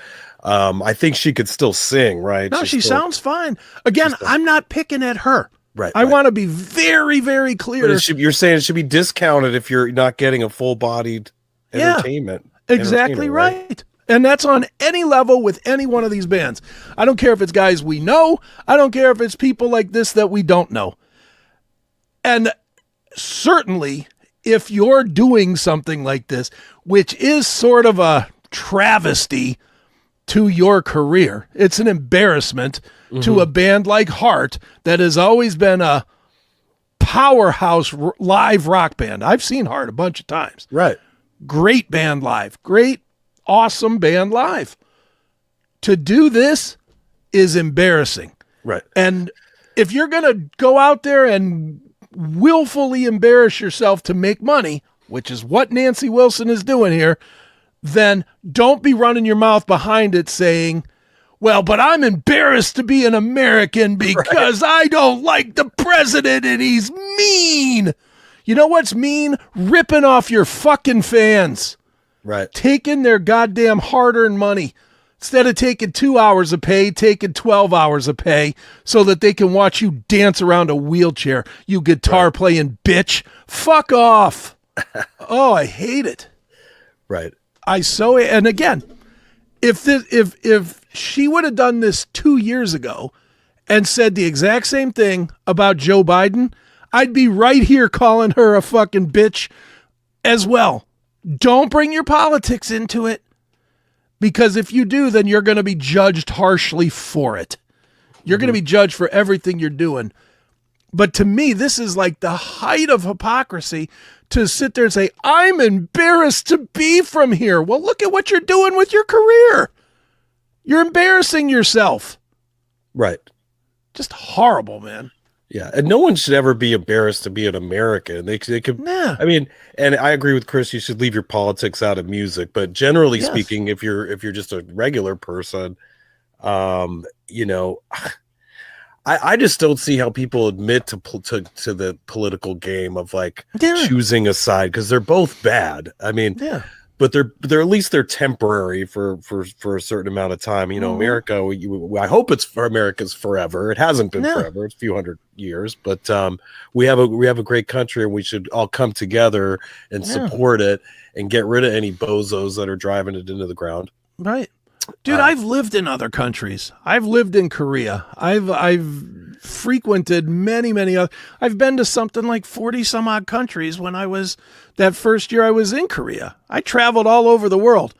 I think she could still sing, right? No, she sounds fine. Again, I'm not picking at her. Right. I want to be very, very clear. But you're saying it should be discounted if you're not getting a full-bodied entertainment. Exactly right. And that's on any level with any one of these bands. I don't care if it's guys we know. I don't care if it's people like this that we don't know. And certainly, if you're doing something like this, which is sort of a travesty to your career, it's an embarrassment to a band like Heart that has always been a powerhouse live rock band. I've seen Heart a bunch of times. Right. Great band live. Great, awesome band live. To do this is embarrassing. Right. And if you're going to go out there and willfully embarrass yourself to make money, which is what Nancy Wilson is doing here, then don't be running your mouth behind it saying, well, but I'm embarrassed to be an American because I don't like the president and he's mean. You know what's mean? Ripping off your fucking fans. Right. Taking their goddamn hard-earned money. Instead of taking 2 hours of pay, taking 12 hours of pay so that they can watch you dance around a wheelchair, you guitar playing bitch. Fuck off. Oh, I hate it. Right. And again, if she would have done this 2 years ago and said the exact same thing about Joe Biden, I'd be right here calling her a fucking bitch as well. Don't bring your politics into it, because if you do, then you're going to be judged harshly for it. You're going to be judged for everything you're doing. But to me, this is like the height of hypocrisy to sit there and say, I'm embarrassed to be from here. Well, look at what you're doing with your career. You're embarrassing yourself. Right. Just horrible, man. Yeah, and no one should ever be embarrassed to be an American. They could. Yeah. I mean, and I agree with Chris. You should leave your politics out of music. But generally speaking, if you're just a regular person, you know, I just don't see how people admit to the political game of like choosing a side, because they're both bad. I mean, but they're at least they're temporary for a certain amount of time. You know, America. I hope it's for America's forever. It hasn't been forever. It's a few hundred years, but we have a great country, and we should all come together and support it and get rid of any bozos that are driving it into the ground. Right. Dude, I've lived in other countries. I've lived in Korea. I've frequented many other. I've been to something like 40 some odd countries when I was that first year I was in Korea. I traveled all over the world.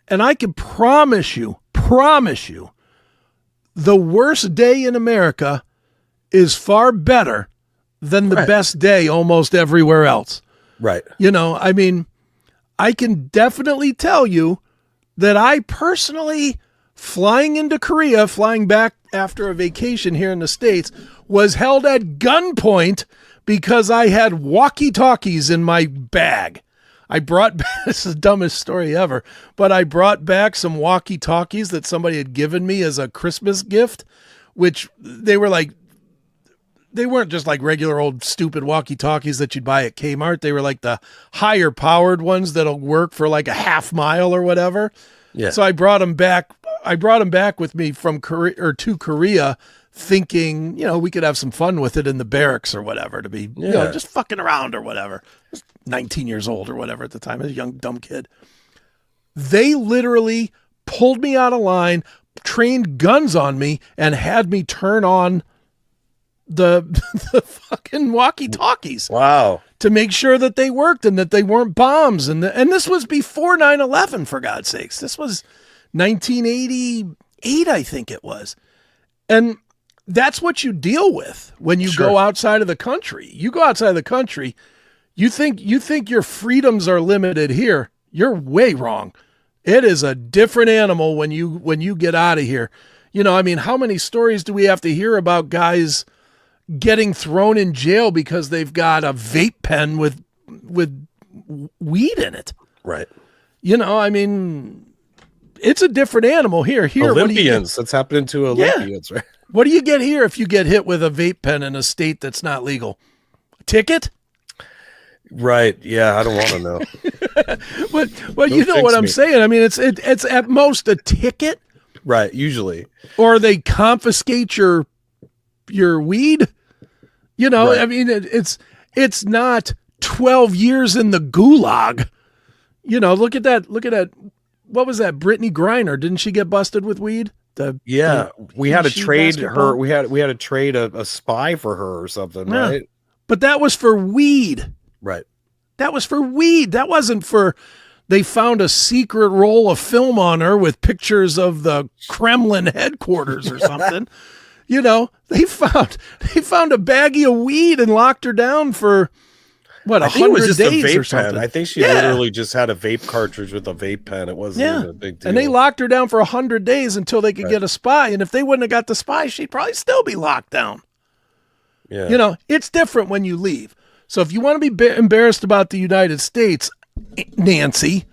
And I can promise you, the worst day in America is far better than the best day almost everywhere else. Right. You know, I mean, I can definitely tell you that I personally, flying into Korea, flying back after a vacation here in the States, was held at gunpoint because I had walkie-talkies in my bag. I brought back, this is the dumbest story ever, but I brought back some walkie-talkies that somebody had given me as a Christmas gift, which they weren't just like regular old stupid walkie-talkies that you'd buy at Kmart. They were like the higher powered ones that'll work for like a half mile or whatever. Yeah. So I brought them back. With me from Korea to Korea, thinking, you know, we could have some fun with it in the barracks or whatever, to be, you know, just fucking around or whatever. I was 19 years old or whatever at the time. I was a young, dumb kid. They literally pulled me out of line, trained guns on me, and had me turn on the fucking walkie-talkies. Wow. To make sure that they worked and that they weren't bombs. And this was before 9/11, for God's sakes. This was 1988, I think it was. And that's what you deal with when you go outside of the country. You go outside of the country, you think your freedoms are limited here. You're way wrong. It is a different animal when you get out of here. You know, I mean, how many stories do we have to hear about guys getting thrown in jail because they've got a vape pen with weed in it? Right. You know, I mean, it's a different animal here. Here, Olympians. That's happening to Olympians, right? What do you get here if you get hit with a vape pen in a state that's not legal? A ticket? Right. Yeah, I don't want to know. Well, you know what I'm saying. I mean, it's at most a ticket. Right, usually. Or they confiscate your weed. You know, right. I mean, it's not 12 years in the gulag. You know, look at that. What was that? Brittany Griner. Didn't she get busted with weed? We had to trade her. We had to trade a spy for her or something, right? But that was for weed. Right. That was for weed. That wasn't for, they found a secret roll of film on her with pictures of the Kremlin headquarters or something. You know, they found a baggie of weed and locked her down for what, 100 days or something. Pen. I think she literally just had a vape cartridge with a vape pen. It wasn't even a big deal. And they locked her down for 100 days until they could get a spy. And if they wouldn't have got the spy, she'd probably still be locked down. Yeah. You know, it's different when you leave. So if you want to be embarrassed about the United States, Nancy,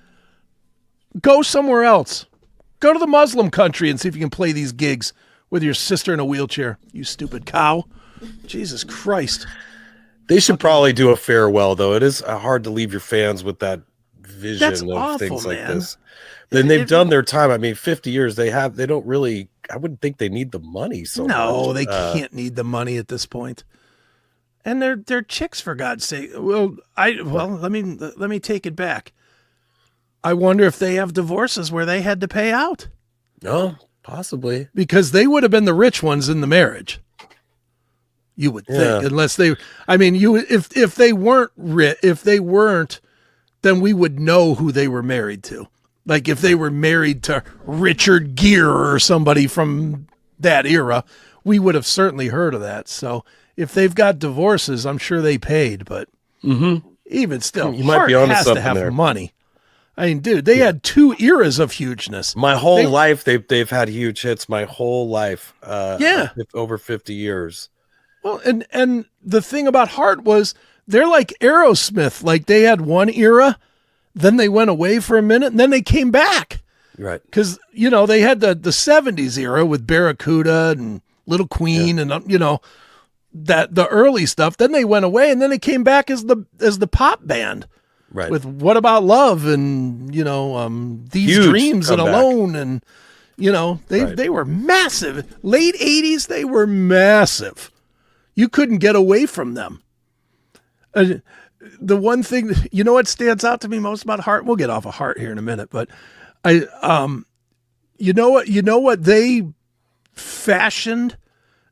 go somewhere else. Go to the Muslim country and see if you can play these gigs with your sister in a wheelchair, you stupid cow. Jesus Christ. They should probably do a farewell, though. It is hard to leave your fans with that vision of awful, things like man. this. Then they've done their time. I mean, 50 years, they don't really, I wouldn't think they need the money so much. No, they can't need the money at this point. And they're chicks, for God's sake. Let me take it back. I wonder if they have divorces where they had to pay out. No, possibly. Because they would have been the rich ones in the marriage. You would think, unless they, I mean, if they weren't rich, then we would know who they were married to. Like if they were married to Richard Gere or somebody from that era, we would have certainly heard of that. So if they've got divorces, I'm sure they paid, but even still, you might be on has to have money. I mean, dude, they had 2 eras of hugeness. My whole life, they've had huge hits. My whole life, over 50 years. Well, and the thing about Heart was they're like Aerosmith. Like they had one era, then they went away for a minute, and then they came back. Right. Because, you know, they had the 70s era with Barracuda and Little Queen and, you know, that the early stuff. Then they went away, and then they came back as the pop band. Right. With What About Love and, you know, These Huge Dreams comeback. and Alone. And, you know, they were massive. Late 80s, they were massive. You couldn't get away from them. The one thing, you know what stands out to me most about Heart? We'll get off of Heart here in a minute, but you know what they fashioned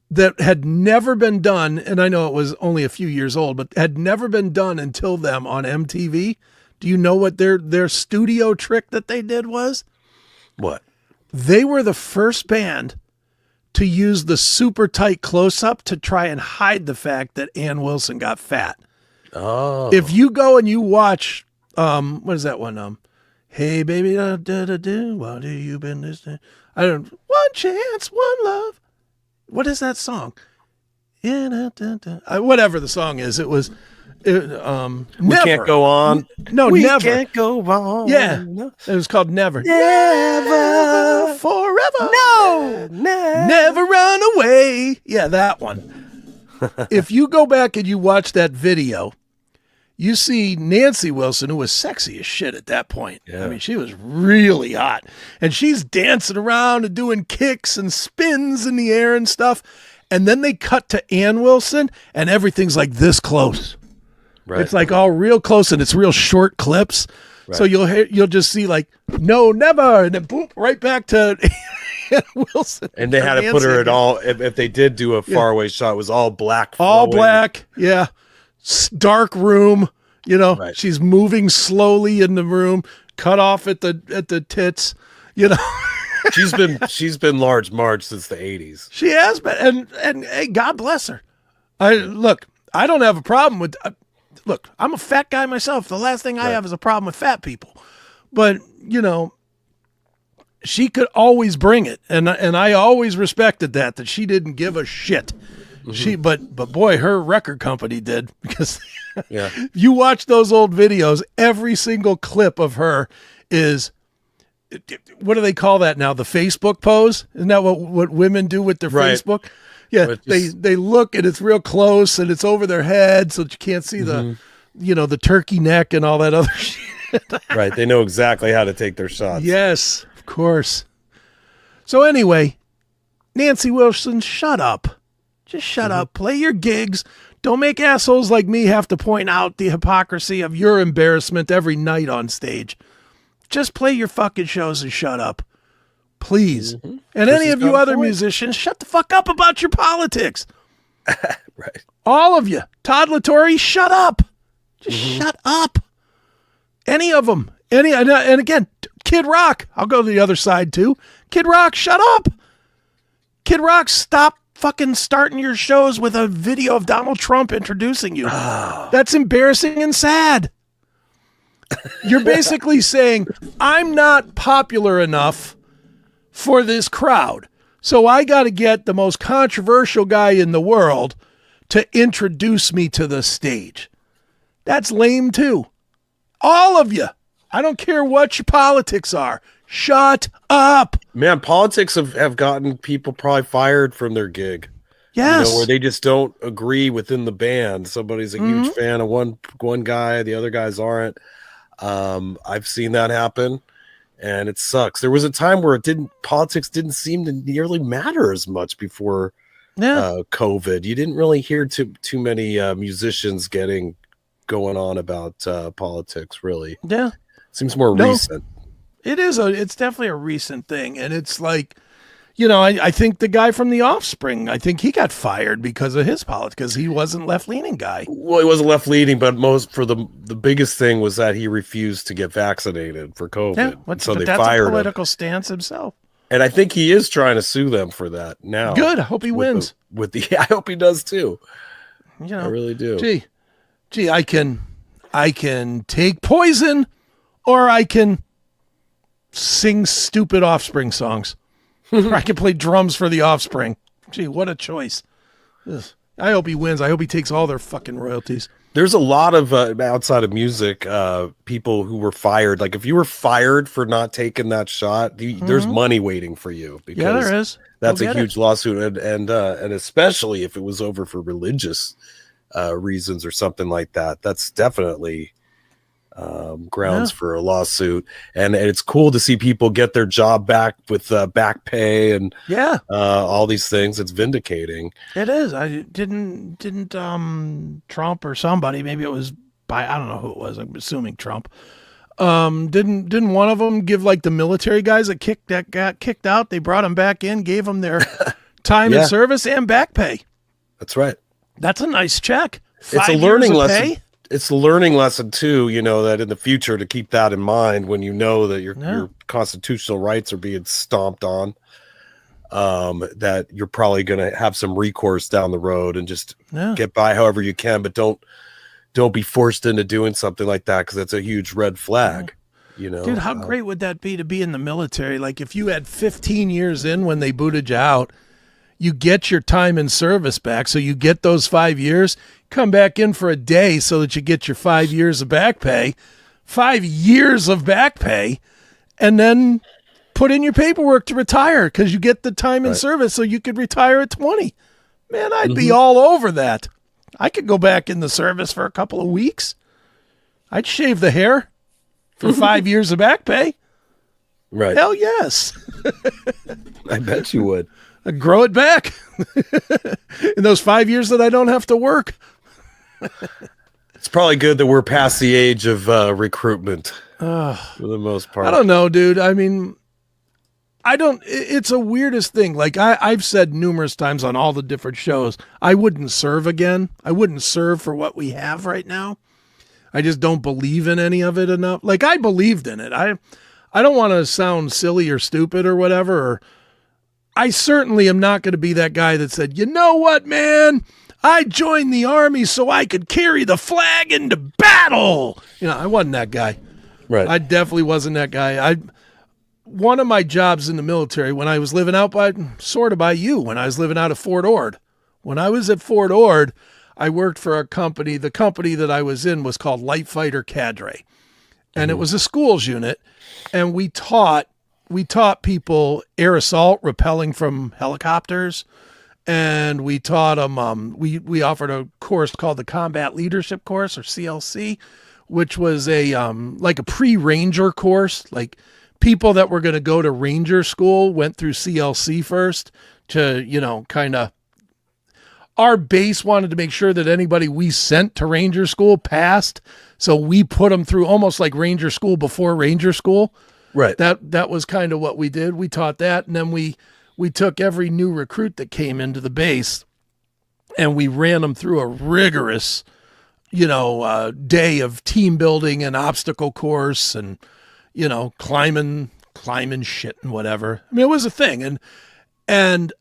that had never been done, and I know it was only a few years old, but had never been done until them on MTV. Do you know what their studio trick that they did was? What? They were the first band to use the super tight close-up to try and hide the fact that Ann Wilson got fat. Oh. If you go and you watch, what is that one? Hey baby, what do you been listening? One chance, one love. What is that song? Whatever the song is, it was. We Never. Can't go on. No, we never. Can't go on. Yeah, it was called Never. Never. Forever. No. Never run away. Yeah, that one. If you go back and you watch that video, you see Nancy Wilson, who was sexy as shit at that point. Yeah. I mean, she was really hot. And she's dancing around and doing kicks and spins in the air and stuff. And then they cut to Ann Wilson, and everything's like this close. Right. It's like all real close, and it's real short clips. Right. So you'll just see like, no, never, and then boom, right back to Ann Wilson. And they had to put her at all. If they did do a faraway shot, it was all black. All black, yeah. Dark room, you know. Right. She's moving slowly in the room, cut off at the tits, you know. she's been large Marge since the 80s. She has been, and hey, God bless her. I don't have a problem with. Look, I'm a fat guy myself. The last thing I have is a problem with fat people. But, you know, she could always bring it. And I always respected that she didn't give a shit. Mm-hmm. But boy, her record company did, because you watch those old videos, every single clip of her is what do they call that now? The Facebook pose? Isn't that what women do with their Right. Facebook? Yeah, But they look and it's real close and it's over their head so that you can't see the turkey neck and all that other shit. Right. They know exactly how to take their shots. Yes, of course. So anyway, Nancy Wilson, shut up. Just shut up. Play your gigs. Don't make assholes like me have to point out the hypocrisy of your embarrassment every night on stage. Just play your fucking shows and shut up. Please. And any of you other musicians, shut the fuck up about your politics. Right. All of you. Todd Latore, shut up. Just shut up. Any of them. And again, Kid Rock. I'll go to the other side too. Kid Rock, shut up. Kid Rock, stop fucking starting your shows with a video of Donald Trump introducing you. That's embarrassing and sad. You're basically saying, I'm not popular enough for this crowd, so I got to get the most controversial guy in the world to introduce me to the stage. That's lame too. All of you. I don't care what your politics are. Shut up. Man, politics have gotten people probably fired from their gig. Yes. Where they just don't agree within the band. Somebody's a huge fan of one guy, the other guys aren't. I've seen that happen, and it sucks. There was a time where politics didn't seem to nearly matter as much before COVID. You didn't really hear too many musicians going on about politics, really. Yeah. Seems more recent. It is. It's definitely a recent thing, and it's like, I think the guy from The Offspring, I think he got fired because of his politics, because he wasn't left-leaning guy. Well, he wasn't left-leaning, but the biggest thing was that he refused to get vaccinated for COVID. Yeah, so they that's fired a political him. Stance himself. And I think he is trying to sue them for that now. Good. I hope he wins. I hope he does too. I really do. Gee, I can take poison, or I can sing stupid Offspring songs. Or I can play drums for the Offspring. Gee, what a choice. Ugh. I hope he wins. I hope he takes all their fucking royalties. There's a lot of outside of music, people who were fired. Like if you were fired for not taking that shot, there's money waiting for you. Because there is. That's a huge lawsuit, and especially if it was over for religious reasons or something like that. That's definitely grounds for a lawsuit. And it's cool to see people get their job back with back pay and all these things. It's vindicating. It is. I didn't Trump or somebody, maybe it was I don't know who it was, I'm assuming Trump, didn't one of them give like the military guys that got kicked out, they brought them back in, gave them their time in service and back pay. That's right. That's a nice check. It's a learning lesson. It's a learning lesson too, that in the future to keep that in mind when that your constitutional rights are being stomped on, that you're probably going to have some recourse down the road and just get by however you can, but don't be forced into doing something like that, because that's a huge red flag. Dude, how great would that be to be in the military? Like if you had 15 years in when they booted you out, you get your time in service back. So you get those 5 years, come back in for a day so that you get your 5 years of back pay, 5 years of back pay, and then put in your paperwork to retire because you get the time in service so you could retire at 20. Man, I'd be all over that. I could go back in the service for a couple of weeks. I'd shave the hair for 5 years of back pay. Right. Hell yes. I bet you would. I'd grow it back in those 5 years that I don't have to work. It's probably good that we're past the age of recruitment for the most part. I don't know, dude. I mean, it's a weirdest thing. Like I've said numerous times on all the different shows, I wouldn't serve again. I wouldn't serve for what we have right now. I just don't believe in any of it enough. Like I believed in it. I don't want to sound silly or stupid or whatever. I certainly am not going to be that guy that said, you know what, man? I joined the army so I could carry the flag into battle. I wasn't that guy. Right. I definitely wasn't that guy. One of my jobs in the military when I was living out by you, when I was living out of Fort Ord. When I was at Fort Ord, I worked for a company. The company that I was in was called Light Fighter Cadre. And it was a schools unit. And we taught we taught people air assault, rappelling from helicopters, and we taught them. We offered a course called the Combat Leadership Course, or CLC, which was a like a pre-ranger course. Like people that were going to go to ranger school went through CLC first to kind of. Our base wanted to make sure that anybody we sent to ranger school passed, so we put them through almost like ranger school before ranger school. Right. That was kind of what we did. We taught that, and then we took every new recruit that came into the base, and we ran them through a rigorous, day of team building and obstacle course, and climbing shit and whatever. I mean, it was a thing, and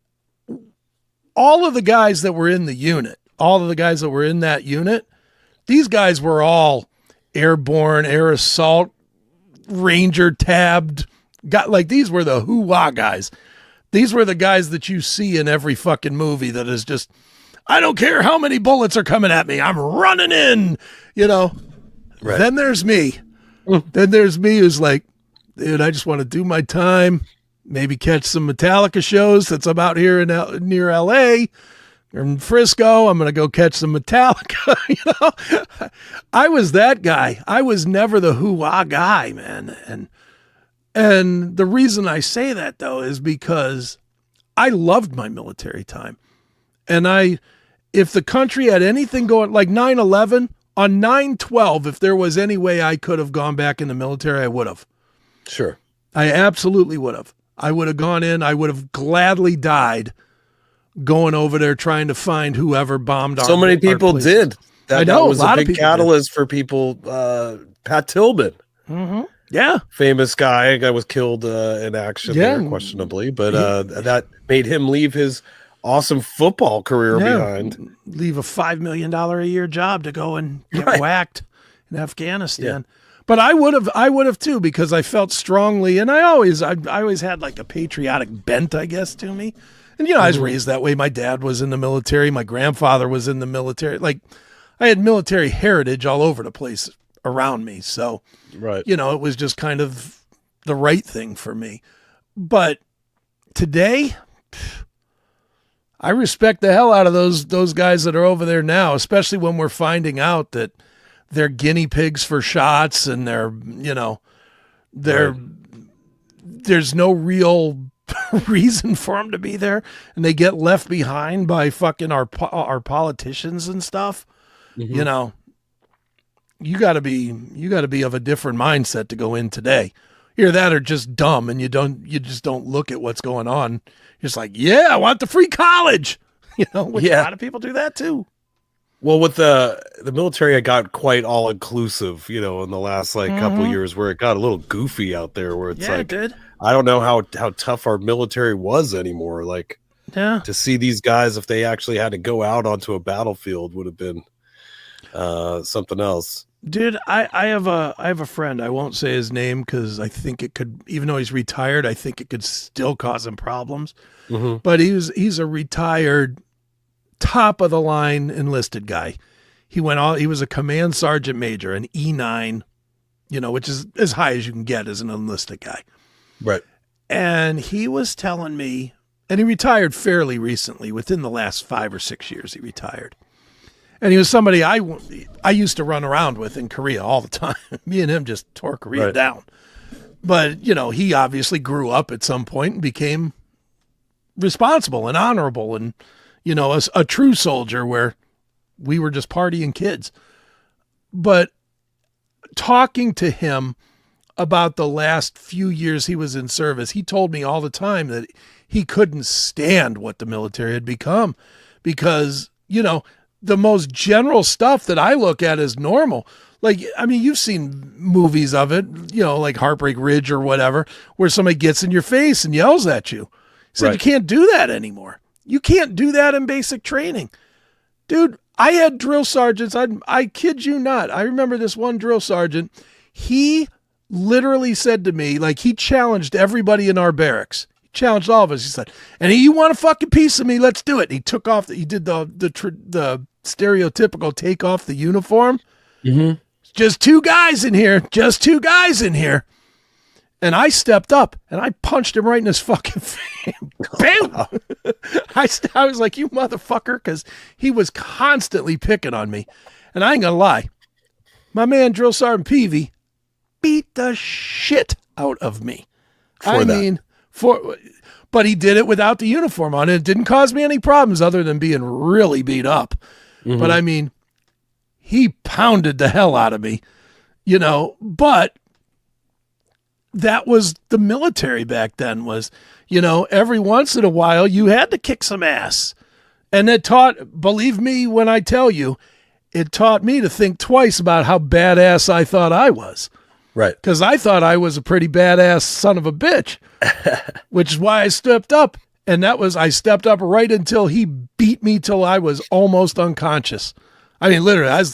all of the guys that were in the unit, all of the guys that were in that unit, these guys were all airborne, air assault, ranger tabbed. These were the hoo-wah guys. These were the guys that you see in every fucking movie that is just, I don't care how many bullets are coming at me, I'm running in, Right. Then there's me. Then there's me who's like, dude, I just want to do my time. Maybe catch some Metallica shows since I'm out here near LA or in Frisco. I'm going to go catch some Metallica. I was that guy. I was never the hoo-ah guy, man. And the reason I say that, though, is because I loved my military time. And if the country had anything going, like 9/11, on 9/12, if there was any way I could have gone back in the military, I would have. Sure. I absolutely would have. I would have gone in. I would have gladly died going over there trying to find whoever bombed our. So many people did. I know, that was a lot a of big people catalyst for people. Pat Tillman, Yeah, famous guy was killed in action there, questionably, but that made him leave his awesome football career behind. Leave a $5 million a year job to go and get whacked in Afghanistan. Yeah. But I would have too, because I felt strongly, and I always had like a patriotic bent, I guess, to me. And I was raised that way. My dad was in the military. My grandfather was in the military. Like, I had military heritage all over the place around me. So, right. It was just kind of the right thing for me. But today, I respect the hell out of those guys that are over there now, especially when we're finding out that they're guinea pigs for shots, and there's no real reason for them to be there, and they get left behind by fucking our politicians and stuff. You got to be of a different mindset to go in today. Either that or just dumb, and you just don't look at what's going on. You're just like, yeah, I want the free college. Which a lot of people do that too. Well, with the military, it got quite all inclusive, in the last couple years, where it got a little goofy out there, where it's it did. I don't know how tough our military was anymore. Like, to see these guys, if they actually had to go out onto a battlefield, would have been something else. Dude, I have a friend. I won't say his name because I think it could, even though he's retired, I think it could still cause him problems. But he's a retired, top of the line enlisted guy. He was a command sergeant major, an E9, which is as high as you can get as an enlisted guy. Right. And he was telling me, and he retired fairly recently, within the last 5 or 6 years he retired. And he was somebody I used to run around with in Korea all the time. Me and him just tore Korea down. But, he obviously grew up at some point and became responsible and honorable and, a true soldier, where we were just partying kids. But talking to him about the last few years he was in service, he told me all the time that he couldn't stand what the military had become, because, the most general stuff that I look at as normal. Like, I mean, you've seen movies of it, like Heartbreak Ridge or whatever, where somebody gets in your face and yells at you. He said, You can't do that anymore. You can't do that in basic training. Dude, I had drill sergeants. I kid you not. I remember this one drill sergeant. He literally said to me, like, he challenged everybody in our barracks. He challenged all of us. He said, and you want a fucking piece of me? Let's do it. And he took off, he did the stereotypical take off the uniform. Just two guys in here. And I stepped up and I punched him right in his fucking face. Bam! I was like, you motherfucker, because he was constantly picking on me. And I ain't gonna lie, my man Drill Sergeant Peavy beat the shit out of me. But he did it without the uniform on. It didn't cause me any problems other than being really beat up. Mm-hmm. But I mean, he pounded the hell out of me, but that was the military back then was, every once in a while you had to kick some ass. And it believe me when I tell you, it taught me to think twice about how badass I thought I was. Right. Because I thought I was a pretty badass son of a bitch, which is why I stepped up. And I stepped up right until he beat me till I was almost unconscious. I mean, literally,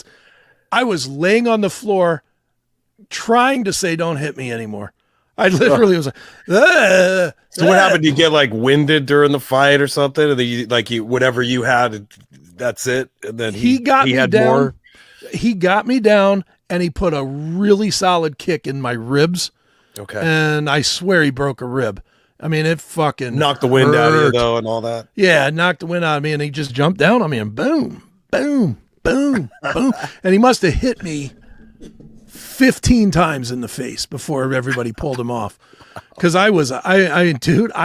I was laying on the floor trying to say, don't hit me anymore. I literally was like, So what happened? You get like winded during the fight or something? And whatever you had, that's it. And then he got me down. More? He got me down and he put a really solid kick in my ribs. Okay. And I swear he broke a rib. I mean, it fucking knocked the wind out of you though and all that. Yeah, it knocked the wind out of me and he just jumped down on me and boom, boom, boom, boom. And he must have hit me 15 times in the face before everybody pulled him off. Because I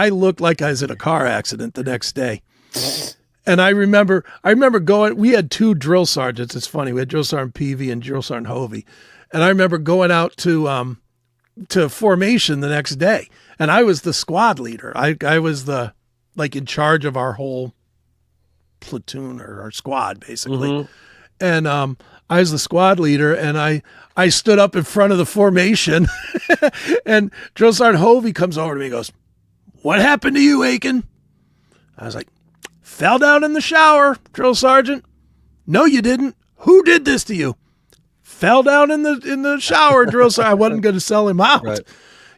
looked like I was in a car accident the next day. And I remember going, we had two drill sergeants. It's funny. We had Drill Sergeant Peavy and Drill Sergeant Hovey. And I remember going out to formation the next day. And I was the squad leader. I was in charge of our whole platoon or our squad, basically. Mm-hmm. And I was the squad leader, and I stood up in front of the formation, and Drill Sergeant Hovey comes over to me and goes, "What happened to you, Akin?" I was like, "Fell down in the shower, Drill Sergeant." "No, you didn't. Who did this to you?" "Fell down in the shower, Drill Sergeant." I wasn't going to sell him out, right.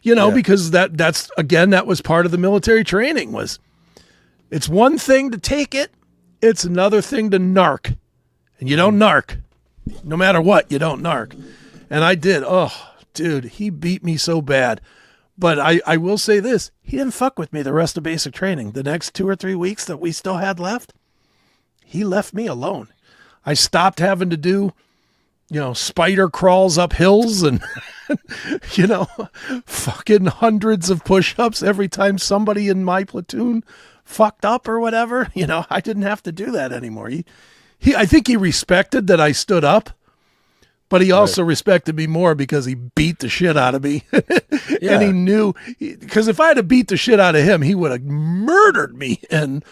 Because that was part of the military training. It's one thing to take it, it's another thing to narc. And you don't narc. No matter what, you don't narc. And I did. Oh, dude, he beat me so bad. But I will say this. He didn't fuck with me the rest of basic training. The next 2 or 3 weeks that we still had left, he left me alone. I stopped having to do, spider crawls up hills and, fucking hundreds of push-ups every time somebody in my platoon fucked up or whatever. I didn't have to do that anymore. I think he respected that I stood up, but he also respected me more because he beat the shit out of me. And he knew, because if I had to beat the shit out of him, he would have murdered me in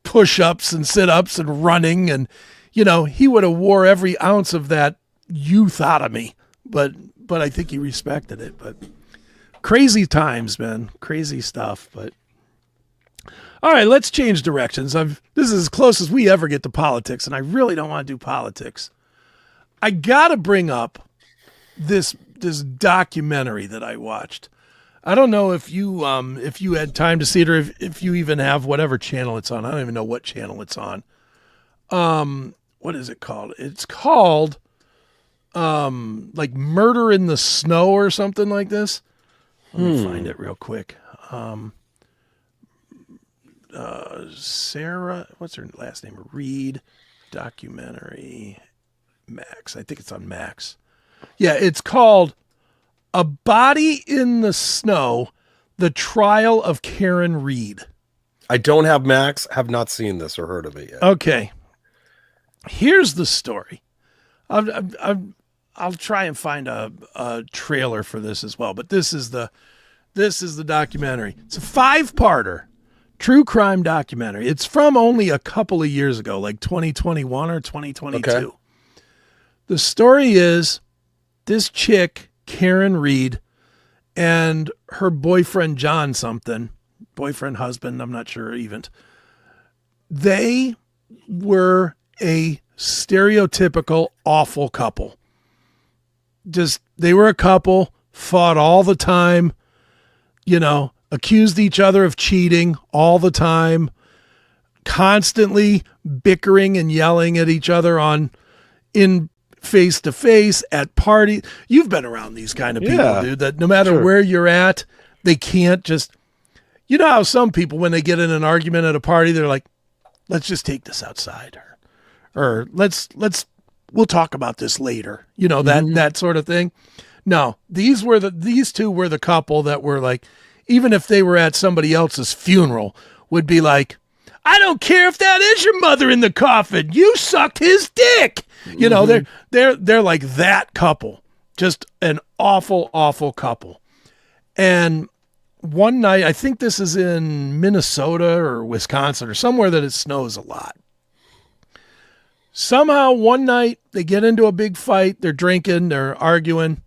push-ups and sit-ups and running. And, he would have wore every ounce of that youth out of me. But I think he respected it. But crazy times, man. Crazy stuff. But all right, let's change directions. This is as close as we ever get to politics, and I really don't want to do politics. I got to bring up this documentary that I watched. I don't know if you had time to see it or if you even have whatever channel it's on. I don't even know what channel it's on. What is it called? It's called like Murder in the Snow or something like this. Let me find it real quick. Sarah, what's her last name? Reed documentary. Max. I think it's on Max. Yeah, it's called A Body in the Snow, The Trial of Karen Reed. I don't have Max, have not seen this or heard of it yet. Okay. Here's the story. I'll try and find a trailer for this as well, but this is the documentary. It's a 5-parter. True crime documentary. It's from only a couple of years ago, like 2021 or 2022. Okay. The story is this chick, Karen Reed, and her boyfriend, John something, husband, I'm not sure even. They were a stereotypical awful couple. They were a couple, fought all the time, accused each other of cheating all the time, constantly bickering and yelling at each other in face to face at party. You've been around these kind of people, Yeah, dude, that no matter sure. where you're at, they can't just, you know how some people, when they get in an argument at a party, they're like, let's just take this outside, or we'll talk about this later. You know, that sort of thing. No, these two were the couple that were like, even if they were at somebody else's funeral, would be like, I don't care if that is your mother in the coffin. You sucked his dick. You know, they're like that couple. Just an awful, awful couple. And one night, I think this is in Minnesota or Wisconsin or somewhere that it snows a lot. Somehow one night they get into a big fight. They're drinking, they're arguing.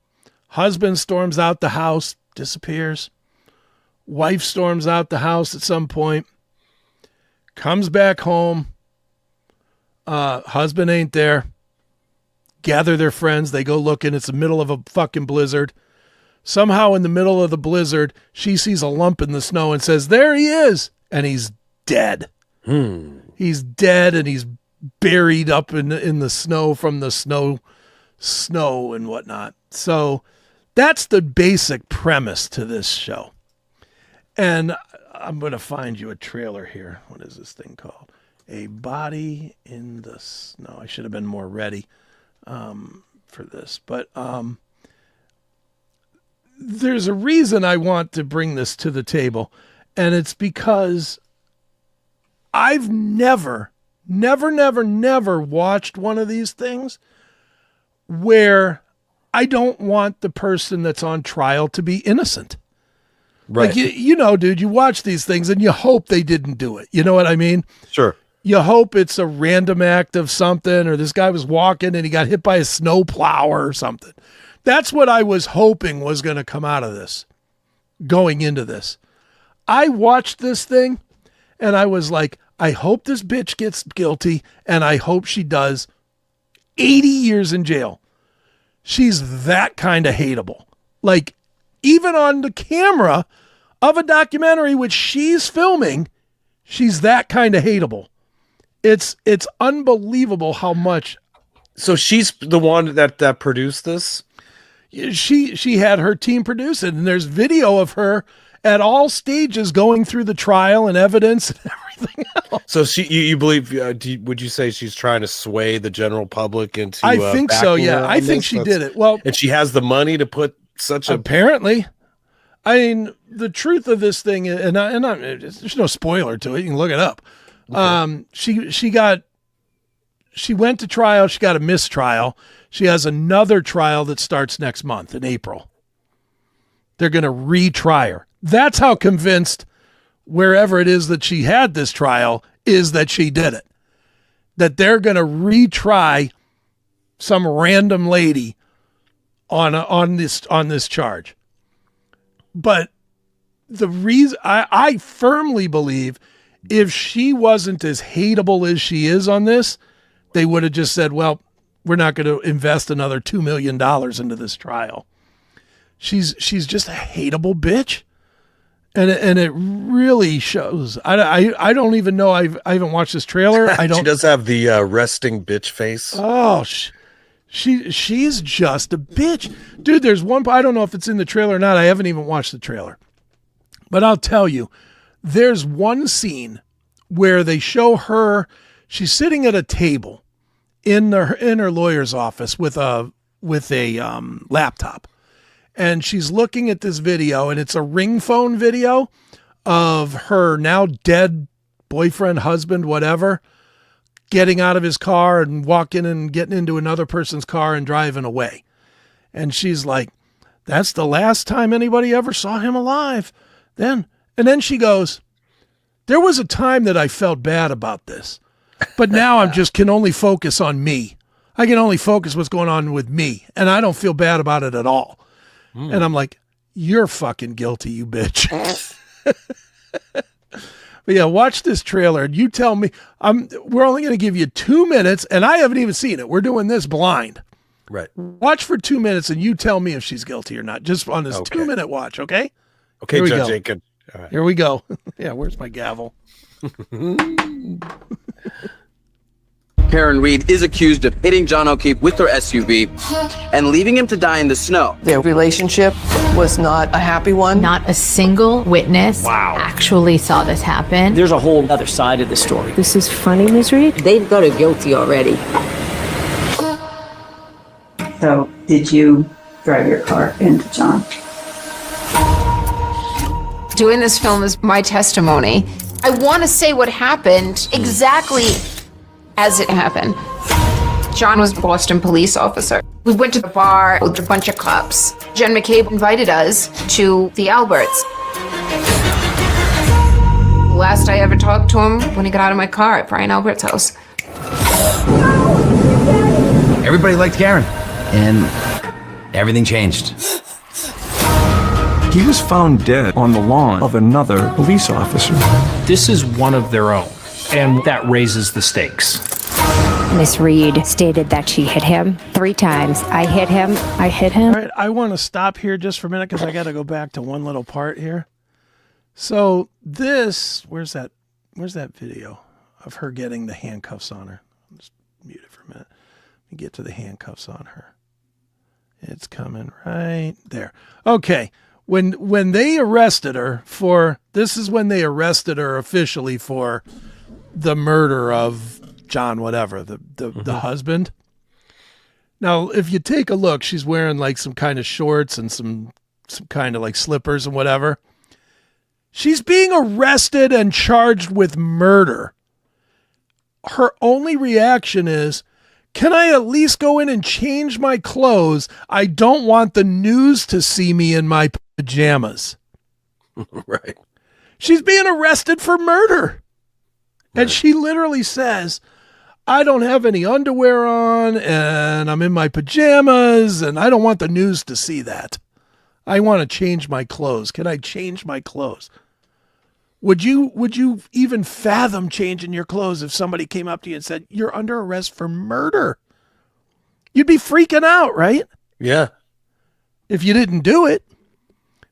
Husband storms out the house, disappears. Wife storms out the house at some point. Comes back home. Husband ain't there. Gather their friends. They go looking. It's the middle of a fucking blizzard. Somehow in the middle of the blizzard, she sees a lump in the snow and says, there he is. And he's dead. He's dead, and he's buried up in the snow from the snow and whatnot. So that's the basic premise to this show. And I'm going to find you a trailer here. What is this thing called? A Body in the Snow. I should have been more ready for this. But there's a reason I want to bring this to the table. And it's because I've never watched one of these things where I don't want the person that's on trial to be innocent. Right. Like, you know, dude, you watch these things and you hope they didn't do it. You know what I mean? Sure. You hope it's a random act of something, or this guy was walking and he got hit by a snow plow or something. That's what I was hoping was going to come out of this, going into this. I watched this thing and I was like, I hope this bitch gets guilty, and I hope she does 80 years in jail. She's that kind of hateable. Like, even on the camera of a documentary which she's filming, she's that kind of hateable. It's unbelievable how much. So she's the one that produced this? She had her team produce it, and there's video of her at all stages going through the trial and evidence and everything else. So you believe, would you say she's trying to sway the general public into I think so, backing her yeah. on I think this? she did it. Well, And she has the money to put such a... apparently. I mean, the truth of this thing, there's no spoiler to it. You can look it up. Okay. She went to trial. She got a mistrial. She has another trial that starts next month in April. They're going to retry her. That's how convinced wherever it is that she had this trial is that she did it. That they're going to retry some random lady on this charge. But the reason I firmly believe if she wasn't as hateable as she is on this, they would have just said, well, we're not going to invest another $2 million into this trial. She's just a hateable bitch. And it really shows. I don't even know. I haven't watched this trailer. I don't. She does have the resting bitch face. Oh, she's just a bitch, dude. There's one. I don't know if it's in the trailer or not. I haven't even watched the trailer, but I'll tell you, there's one scene where they show her. She's sitting at a table in her lawyer's office with a laptop. And she's looking at this video, and it's a ring phone video of her now dead boyfriend, husband, whatever, getting out of his car and walking and getting into another person's car and driving away. And she's like, that's the last time anybody ever saw him alive. And then she goes, there was a time that I felt bad about this, but now I'm just can only focus on me. I can only focus what's going on with me, and I don't feel bad about it at all. And I'm like, you're fucking guilty, you bitch. But yeah, watch this trailer and you tell me. We're only going to give you 2 minutes, and I haven't even seen it. We're doing this blind. Right. Watch for 2 minutes and you tell me if she's guilty or not, just on this 2-minute watch, okay? Okay, Here we Judge go. Akin. All right. Here we go. Yeah, where's my gavel? Karen Reed is accused of hitting John O'Keefe with her SUV and leaving him to die in the snow. Their relationship was not a happy one. Not a single witness actually saw this happen. There's a whole other side of the story. This is funny, Ms. Reed. They've got her guilty already. So, did you drive your car into John? Doing this film is my testimony. I want to say what happened exactly as it happened. John was a Boston police officer. We went to the bar with a bunch of cops. Jen McCabe invited us to the Alberts. Last I ever talked to him when he got out of my car at Brian Albert's house. Everybody liked Karen, and everything changed. He was found dead on the lawn of another police officer. This is one of their own, and that raises the stakes. Miss Reed stated that she hit him 3 times. I hit him. I hit him. All right, I want to stop here just for a minute because I got to go back to one little part here. So this, where's that video of her getting the handcuffs on her? I'll just mute it for a minute. Let me get to the handcuffs on her. It's coming right there. Okay. When they arrested her this is when they arrested her officially for the murder of John, whatever, the husband. Now, if you take a look, she's wearing like some kind of shorts and some kind of like slippers and whatever. She's being arrested and charged with murder. Her only reaction is, can I at least go in and change my clothes? I don't want the news to see me in my pajamas. Right. She's being arrested for murder. Right. And she literally says, I don't have any underwear on and I'm in my pajamas and I don't want the news to see that. I want to change my clothes. Can I change my clothes? Would you even fathom changing your clothes if somebody came up to you and said, you're under arrest for murder? You'd be freaking out, right? Yeah. If you didn't do it.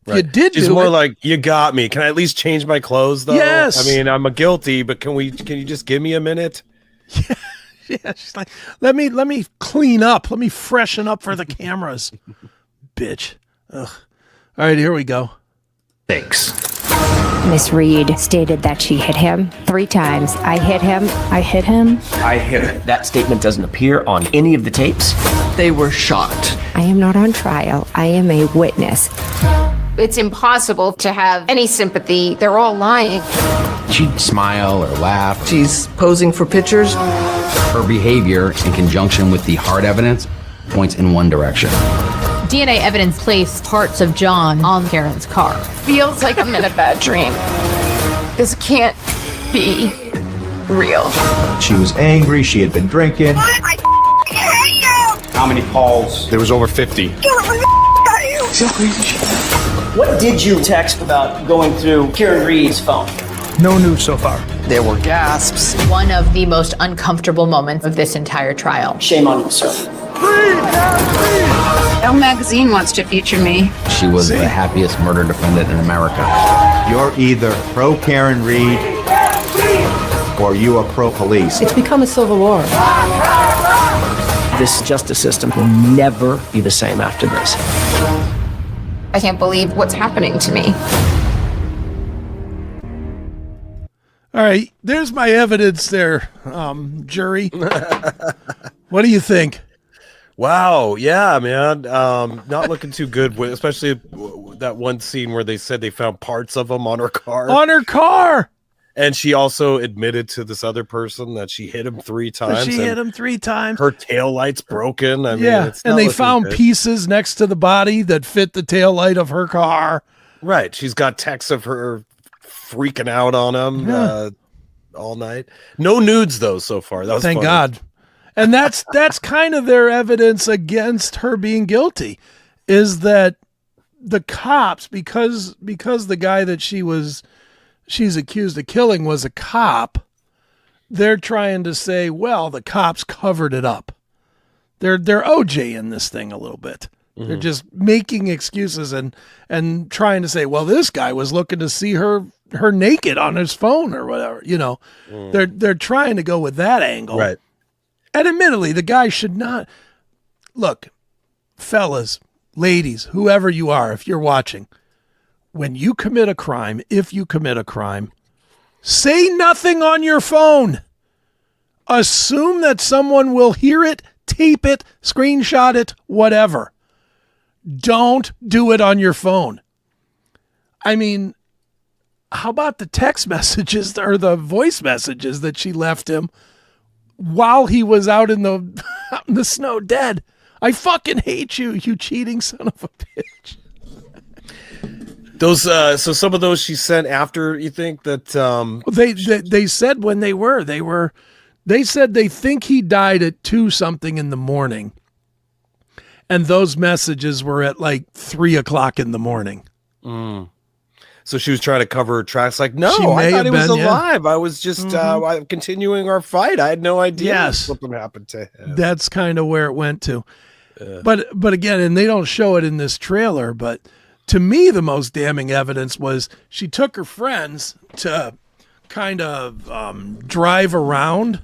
If you did She's do more it, like, you got me. Can I at least change my clothes though? Yes. I mean, I'm a guilty, but can you just give me a minute? Yeah, she's like, let me clean up. Let me freshen up for the cameras. Bitch. Ugh. All right, here we go. Thanks. Miss Reed stated that she hit him 3 times. I hit him. I hit him. I hit her. That statement doesn't appear on any of the tapes. They were shocked. I am not on trial. I am a witness. It's impossible to have any sympathy. They're all lying. She'd smile or laugh. She's posing for pictures. Her behavior, in conjunction with the hard evidence, points in one direction. DNA evidence placed parts of John on Karen's car. Feels like I'm in a bad dream. This can't be real. She was angry. She had been drinking. How many calls? There was over 50. What did you text about going through Karen Reed's phone? No news so far. There were gasps. One of the most uncomfortable moments of this entire trial. Shame on you, sir. Elle magazine wants to feature me. She was the happiest murder defendant in America. You're either pro Karen Reed or you are pro police. It's become a civil war. This justice system will never be the same after this. I can't believe what's happening to me. All right, there's my evidence there, jury. What do you think? Wow, yeah, man. Not looking too good, especially that one scene where they said they found parts of him on her car. On her car! And she also admitted to this other person that she hit him 3 times. She hit him 3 times. Her taillight's broken. I mean, it's and not they looking found good. pieces next to the body that fit the taillight of her car. Right. She's got texts of her freaking out on him all night. No nudes, though, so far. That was Thank funny. God. And that's kind of their evidence against her being guilty, is that the cops, because the guy that she's accused of killing was a cop, they're trying to say, well, the cops covered it up. They're OJ in this thing a little bit. Mm-hmm. They're just making excuses and trying to say, well, this guy was looking to see her naked on his phone or whatever, you know. They're trying to go with that angle. Right. And admittedly, the guy should not. Look, fellas, ladies, whoever you are, if you're watching, when you commit a crime, if you commit a crime, say nothing on your phone. Assume that someone will hear it, tape it, screenshot it, whatever. Don't do it on your phone. I mean, how about the text messages or the voice messages that she left him while he was out in the snow dead? I fucking hate you, you cheating son of a bitch. Those so some of those she sent after, you think that they said when they said they think he died at 2 something in the morning. And those messages were at like 3 o'clock in the morning. So she was trying to cover her tracks. Like, no, She I may thought have he was been, yeah. alive. I was just continuing our fight. I had no idea something happened to him. That's kind of where it went to. But again, and they don't show it in this trailer, but to me, the most damning evidence was she took her friends to kind of drive around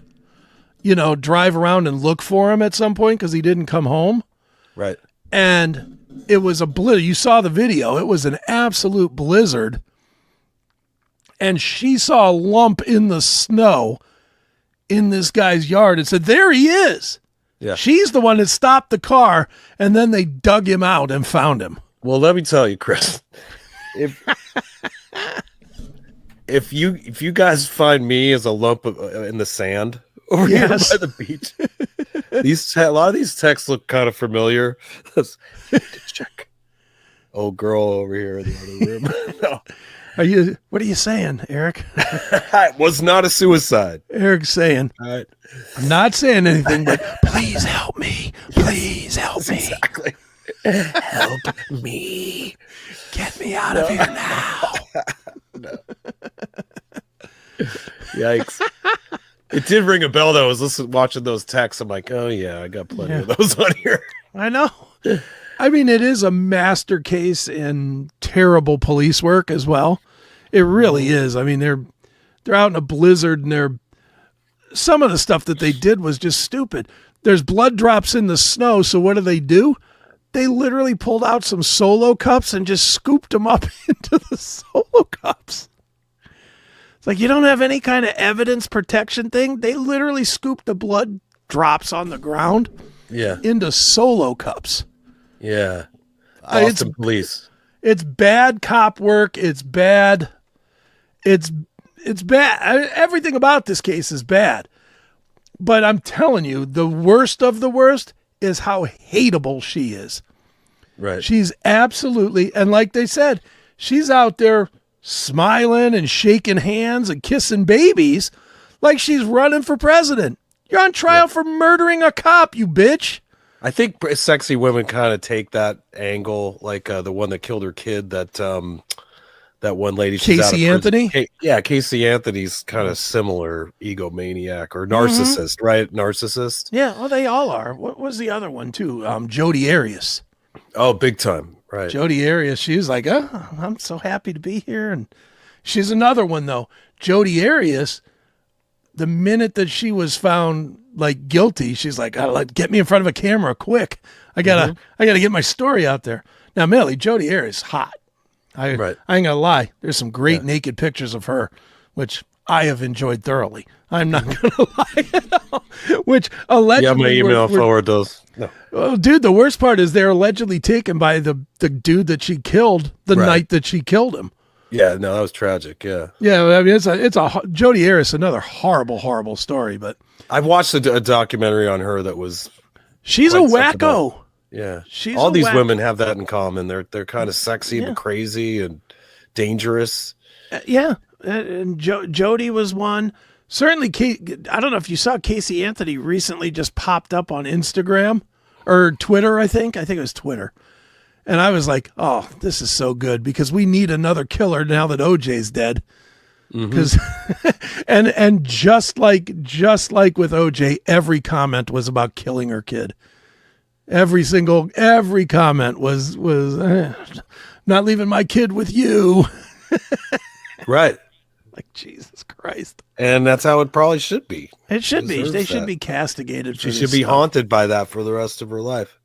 and look for him at some point because he didn't come home. Right. And it was a blizzard. You saw the video. It was an absolute blizzard. And she saw a lump in the snow in this guy's yard and said, there he is. Yeah. She's the one that stopped the car, and then they dug him out and found him. Well, let me tell you, Chris. If you guys find me as a lump in the sand over here by the beach, a lot of these texts look kind of familiar. Check. Old girl over here in the other room. No. What are you saying, Eric? It was not a suicide. Eric's saying, right. I'm not saying anything, but please help me. Please help me. Exactly. Help me. Get me out of here now. No. Yikes. It did ring a bell, though. I was watching those texts. I'm like, oh, yeah, I got plenty of those on here. I know. I mean, it is a master case in terrible police work as well. It really is. I mean, they're out in a blizzard, and some of the stuff that they did was just stupid. There's blood drops in the snow, so what do? They literally pulled out some Solo cups and just scooped them up into the Solo cups. It's like, you don't have any kind of evidence protection thing. They literally scooped the blood drops on the ground into Solo cups. Yeah. Austin police. It's bad cop work. It's bad. It's bad. Everything about this case is bad. But I'm telling you, the worst of the worst is how hateable she is. Right. She's absolutely, and like they said, she's out there smiling and shaking hands and kissing babies like she's running for president. You're on trial for murdering a cop, you bitch. I think sexy women kind of take that angle, like the one that killed her kid, that one lady. Casey Anthony? Casey Anthony's kind of similar egomaniac or narcissist, right? Narcissist. Yeah, well, they all are. What was the other one, too? Jodi Arias. Oh, big time, right. Jodi Arias, she was like, oh, I'm so happy to be here. And she's another one, though. Jodi Arias, the minute that she was found like guilty, she's like, get me in front of a camera quick. I gotta get my story out there. Now, Millie, Jodi Arias is hot. I ain't gonna lie. There's some great naked pictures of her, which I have enjoyed thoroughly. I'm not gonna lie at all. Which allegedly, I'm gonna email forward those. No. Oh, dude, the worst part is they're allegedly taken by the dude that she killed the night that she killed him. Yeah, no, that was tragic. Yeah, I mean, it's a Jodi Arias, another horrible story. But I've watched a documentary on her that was. She's a wacko. Yeah, she's all these women have that in common. They're kind of sexy Yeah. but crazy and dangerous. And Jodi was one. Certainly, I don't know if you saw Casey Anthony recently just popped up on Instagram or Twitter. I think it was Twitter. And I was like, oh, this is so good because we need another killer now that OJ's dead. Because and just like with OJ, every comment was about killing her kid. Every comment was not leaving my kid with you. Right. Like, Jesus Christ. And that's how it probably should be. It should be. They should that. be castigated. She should be haunted by that for the rest of her life.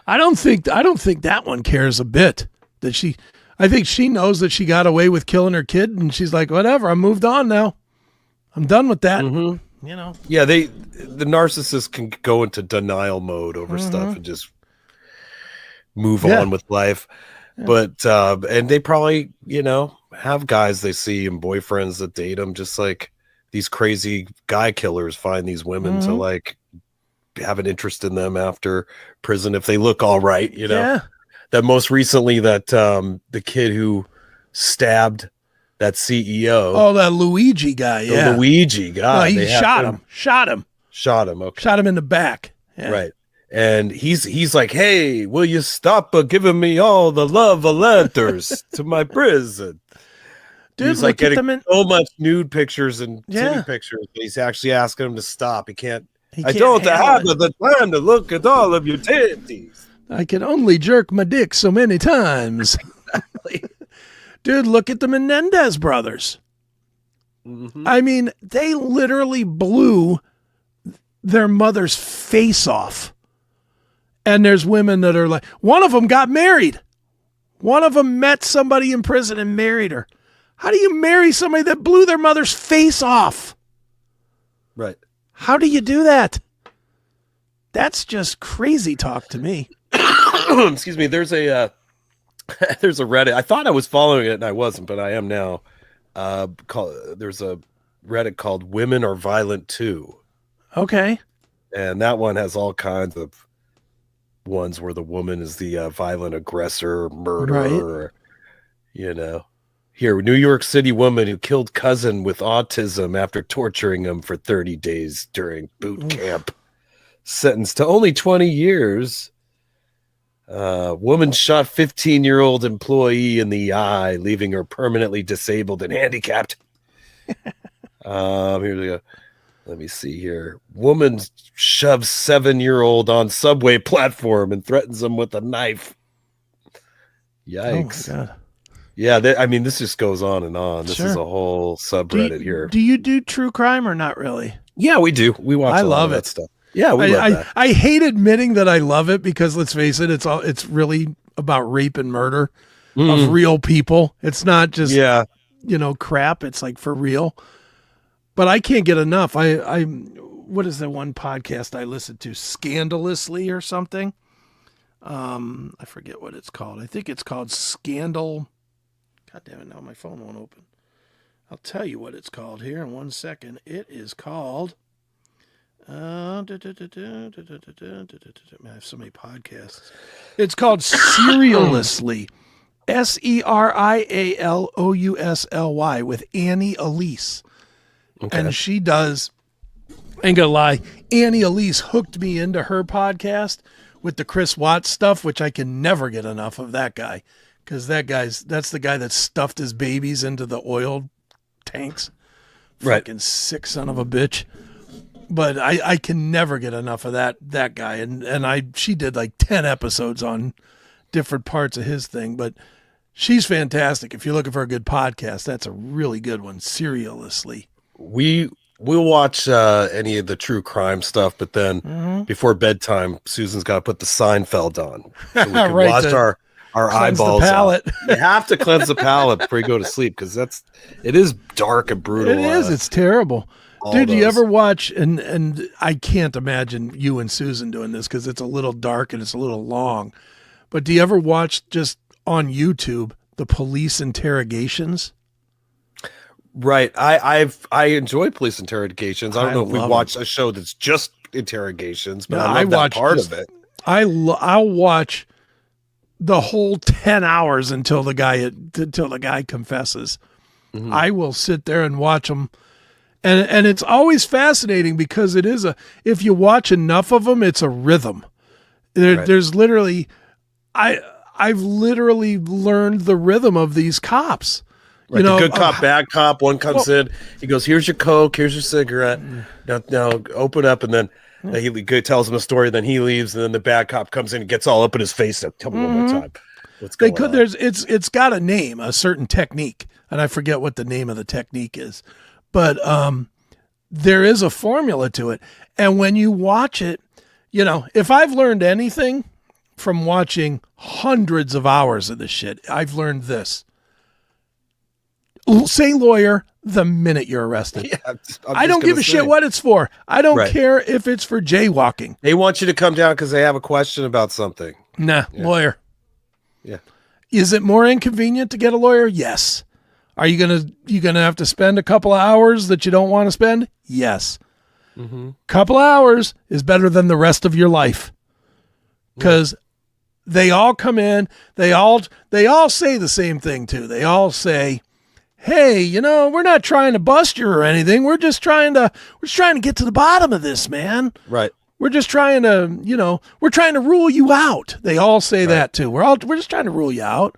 I don't think that one cares a bit. I think she knows that she got away with killing her kid, and she's like, whatever, I'm moved on now. I'm done with that. Mm-hmm. You know. Yeah, the narcissist can go into denial mode over stuff and just move on with life. Yeah. But and they probably, have guys they see and boyfriends that date them, just like these crazy guy killers find these women to like have an interest in them after prison if they look all right, Yeah. That most recently that the kid who stabbed that CEO. Oh, that Luigi guy, yeah. The Luigi guy. No, he shot him. Okay. Shot him in the back. Yeah. Right. And he's like, hey, will you stop giving me all the love letters to my prison? Dude, he's like getting so much nude pictures and titty pictures. He's actually asking him to stop. He can't I don't have the time to look at all of your titties. I can only jerk my dick so many times. Exactly. Dude, look at the Menendez brothers. Mm-hmm. I mean, they literally blew their mother's face off. And there's women that are like, one of them got married. One of them met somebody in prison and married her. How do you marry somebody that blew their mother's face off? Right. How do you do that? That's just crazy talk to me. Excuse me. There's a Reddit. I thought I was following it and I wasn't, but I am now. There's a Reddit called Women Are Violent Too. Okay. And that one has all kinds of ones where the woman is the violent aggressor, murderer, Here, New York City woman who killed cousin with autism after torturing him for 30 days during boot camp. Sentenced to only 20 years. Woman shot 15-year-old employee in the eye, leaving her permanently disabled and handicapped. Here we go. Let me see here. Woman shoves 7-year-old on subway platform and threatens him with a knife. Yikes. Oh my God. Yeah, this just goes on and on. This is a whole subreddit here. Do you do true crime or not really? Yeah, we do. We watch a lot of that stuff. Yeah, we love that. I hate admitting that I love it because let's face it, it's really about rape and murder of real people. It's not just crap. It's like for real. But I can't get enough. I what is that one podcast I listened to? Scandalously or something? I forget what it's called. I think it's called Scandal. God damn it, now my phone won't open. I'll tell you what it's called here in 1 second. It is called I have so many podcasts. It's called Serialously. Serialously with Annie Elise. Okay. And she does, ain't gonna lie, Annie Elise hooked me into her podcast with the Chris Watts stuff, which I can never get enough of that guy. Because that's the guy that stuffed his babies into the oil tanks. Right. Fucking sick son of a bitch. But I can never get enough of that guy. And she did like 10 episodes on different parts of his thing. But she's fantastic. If you're looking for a good podcast, that's a really good one. Serialously. We'll watch any of the true crime stuff, but then before bedtime, Susan's got to put the Seinfeld on. So we can right, wash our eyeballs out. You have to cleanse the palate before you go to sleep because it is dark and brutal. It is. It's terrible. Dude, do you ever watch, and I can't imagine you and Susan doing this because it's a little dark and it's a little long, but do you ever watch just on YouTube the police interrogations? Right. I enjoy police interrogations. I don't know if we watch a show that's just interrogations, but I love that part of it. I'll watch the whole 10 hours until the guy confesses. Mm-hmm. I will sit there and watch them. And it's always fascinating because if you watch enough of them, it's a rhythm. There's literally, I've literally learned the rhythm of these cops. Right, the good cop, bad cop. One comes in, he goes, "Here's your Coke, here's your cigarette. Now open up," and then he tells him a story. Then he leaves, and then the bad cop comes in and gets all up in his face. Tell me one more time. What's going on? It's got a name, a certain technique. and I forget what the name of the technique is, but there is a formula to it. And when you watch it, if I've learned anything from watching hundreds of hours of this shit, I've learned this. Say lawyer the minute you're arrested. Yeah, I don't give a shit what it's for. I don't care if it's for jaywalking. They want you to come down because they have a question about something. Nah, lawyer. Yeah. Is it more inconvenient to get a lawyer? Yes. Are you gonna have to spend a couple of hours that you don't want to spend? Yes. Couple of hours is better than the rest of your life, because they all come in. They all say the same thing too. They all say, hey, we're not trying to bust you or anything. We're just trying to get to the bottom of this, man. Right. We're just trying to, we're trying to rule you out. They all say that too. We're just trying to rule you out.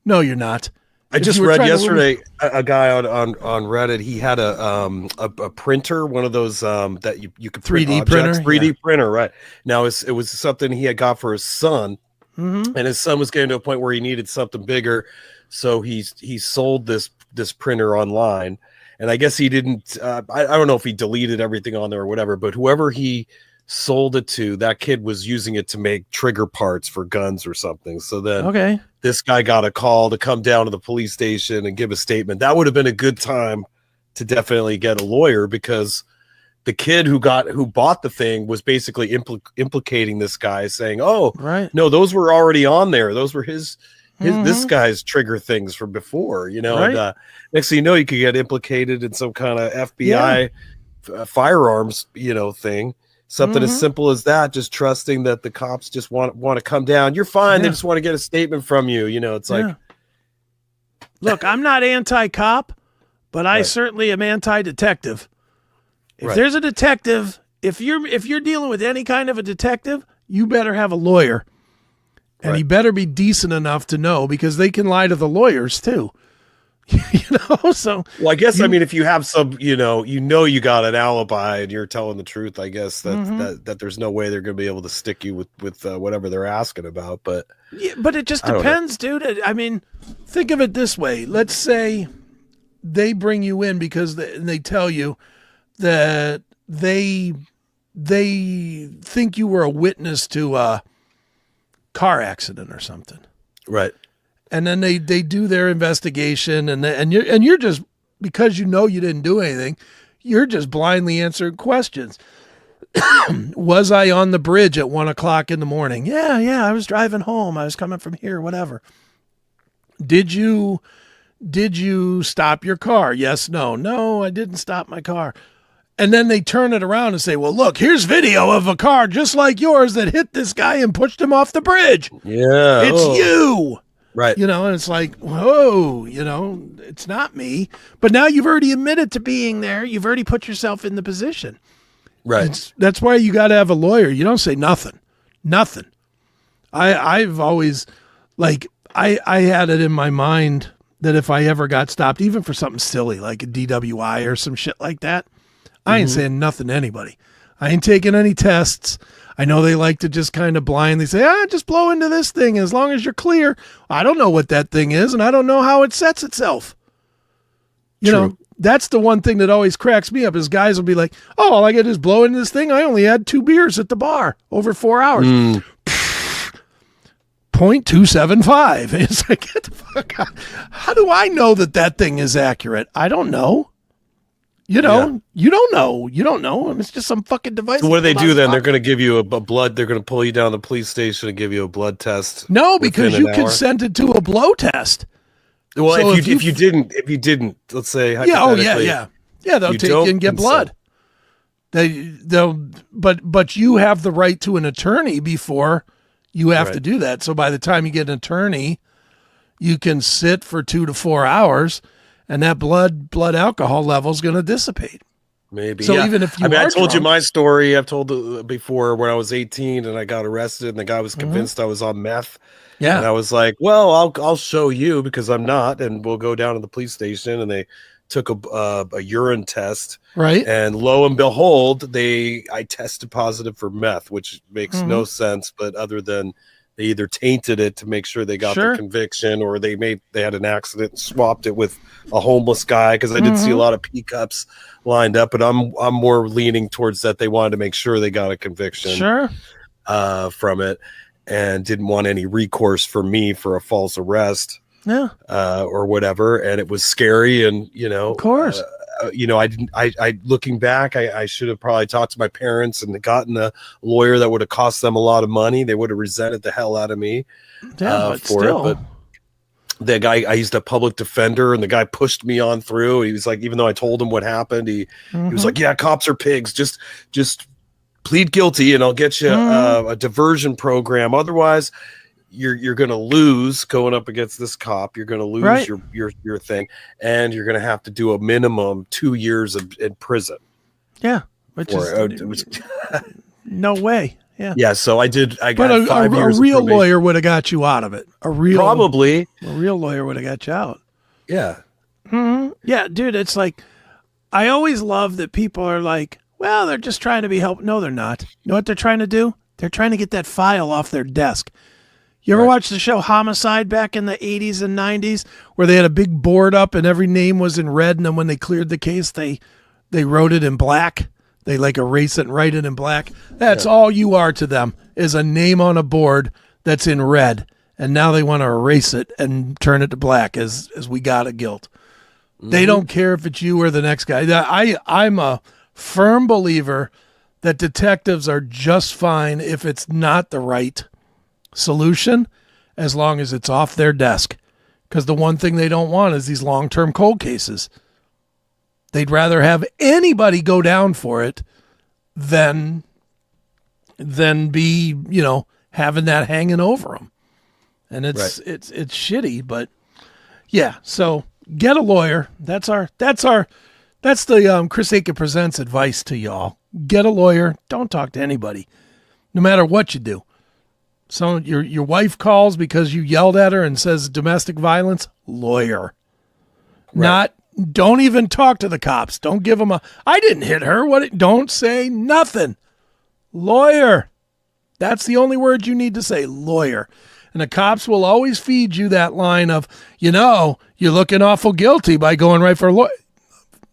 No, you're not. I just read yesterday a guy on Reddit. He had a printer, one of those that you could print 3D objects, printer, 3D printer, right? Now it was something he had got for his son, and his son was getting to a point where he needed something bigger, so he sold this printer online, and I guess he didn't. I don't know if he deleted everything on there or whatever, but whoever he sold it to, that kid was using it to make trigger parts for guns or something. So then this guy got a call to come down to the police station and give a statement. That would have been a good time to definitely get a lawyer, because the kid who bought the thing was basically implicating this guy, saying, oh, no, those were already on there. Those were his this guy's trigger things from before, and next thing you know, you could get implicated in some kind of FBI firearms, thing. Something as simple as that, just trusting that the cops just want to come down. You're fine. They just want to get a statement from you. It's like, look, I'm not anti-cop, but I certainly am anti-detective. If there's a detective, if you're dealing with any kind of a detective, you better have a lawyer, and he better be decent enough to know, because they can lie to the lawyers too. So well, I guess I mean, if you have some, you got an alibi and you're telling the truth, I guess that there's no way they're going to be able to stick you with whatever they're asking about. But but it just depends, dude. I mean, think of it this way. Let's say they bring you in because they tell you that they think you were a witness to a car accident or something, right? And then they do their investigation, and you're just, because you didn't do anything, you're just blindly answering questions. Was I on the bridge at 1 o'clock in the morning? Yeah, I was driving home. I was coming from here, whatever. Did you stop your car? Yes, no, I didn't stop my car. And then they turn it around and say, well, look, here's video of a car just like yours that hit this guy and pushed him off the bridge. Yeah. It's you. Right. And it's like, whoa, it's not me. But now you've already admitted to being there. You've already put yourself in the position. Right. That's why you got to have a lawyer. You don't say nothing. Nothing. I've always, I had it in my mind that if I ever got stopped, even for something silly like a DWI or some shit like that, I ain't saying nothing to anybody. I ain't taking any tests. I know they like to just kind of blindly say, just blow into this thing as long as you're clear. I don't know what that thing is, and I don't know how it sets itself. That's the one thing that always cracks me up is guys will be like, oh, all I get is blow into this thing. I only had 2 beers at the bar over 4 hours. 0.275. It's like, get the fuck out. How do I know that thing is accurate? I don't know. You don't know. You don't know. It's just some fucking device. So what do they do then? They're going to give you a blood. They're going to pull you down to the police station and give you a blood test. No, because you consented to a blow test. Well, so if you didn't, let's say, yeah, they'll take you and get blood. But you have the right to an attorney before you have to do that. So by the time you get an attorney, you can sit for 2 to 4 hours. And that blood alcohol level is going to dissipate. Maybe. So even if I told you my story. I've told before when I was 18 and I got arrested and the guy was convinced I was on meth. Yeah. And I was like, well, I'll show you because I'm not. And we'll go down to the police station. And they took a urine test. Right. And lo and behold, I tested positive for meth, which makes no sense. But other than They either tainted it to make sure they got the conviction, or they had an accident and swapped it with a homeless guy. Because I did see a lot of P cups lined up, but I'm more leaning towards that they wanted to make sure they got a conviction from it, and didn't want any recourse for me for a false arrest. Or whatever, and it was scary, and of course, I looking back, I should have probably talked to my parents and gotten a lawyer that would have cost them a lot of money. They would have resented the hell out of me for still. it. But the guy, I used a public defender, and the guy pushed me on through. He was like, even though I told him what happened, he was like, "Yeah, cops are pigs. Just plead guilty, and I'll get you a diversion program. Otherwise, you're going to lose going up against this cop. You're going to lose your thing, and you're going to have to do a minimum 2 years in prison." Yeah, which is no way. Yeah. So I did. I got but 5 years. A real lawyer would have got you out of it. A real lawyer would have got you out. Yeah. Yeah, dude. It's like, I always love that people are like, well, they're just trying to be helped. No, they're not. You know what they're trying to do? They're trying to get that file off their desk. You ever watch the show Homicide back in the 80s and 90s, where they had a big board up and every name was in red, and then when they cleared the case, they wrote it in black? They like erase it and write it in black. That's all you are to them, is a name on a board that's in red, and now they want to erase it and turn it to black as we got a guilt. They don't care if it's you or the next guy. I'm a firm believer that detectives are just fine if it's not the right solution, as long as it's off their desk, because the one thing they don't want is these long-term cold cases. They'd rather have anybody go down for it than be having that hanging over them, and it's shitty. But yeah, so get a lawyer. That's the Chris Akin Presents advice to y'all. Get a lawyer. Don't talk to anybody, no matter what you do. So your wife calls because you yelled at her and says domestic violence, lawyer. Don't even talk to the cops. Don't give them I didn't hit her. Don't say nothing. Lawyer. That's the only word you need to say, lawyer. And the cops will always feed you that line of, you're looking awful guilty by going right for a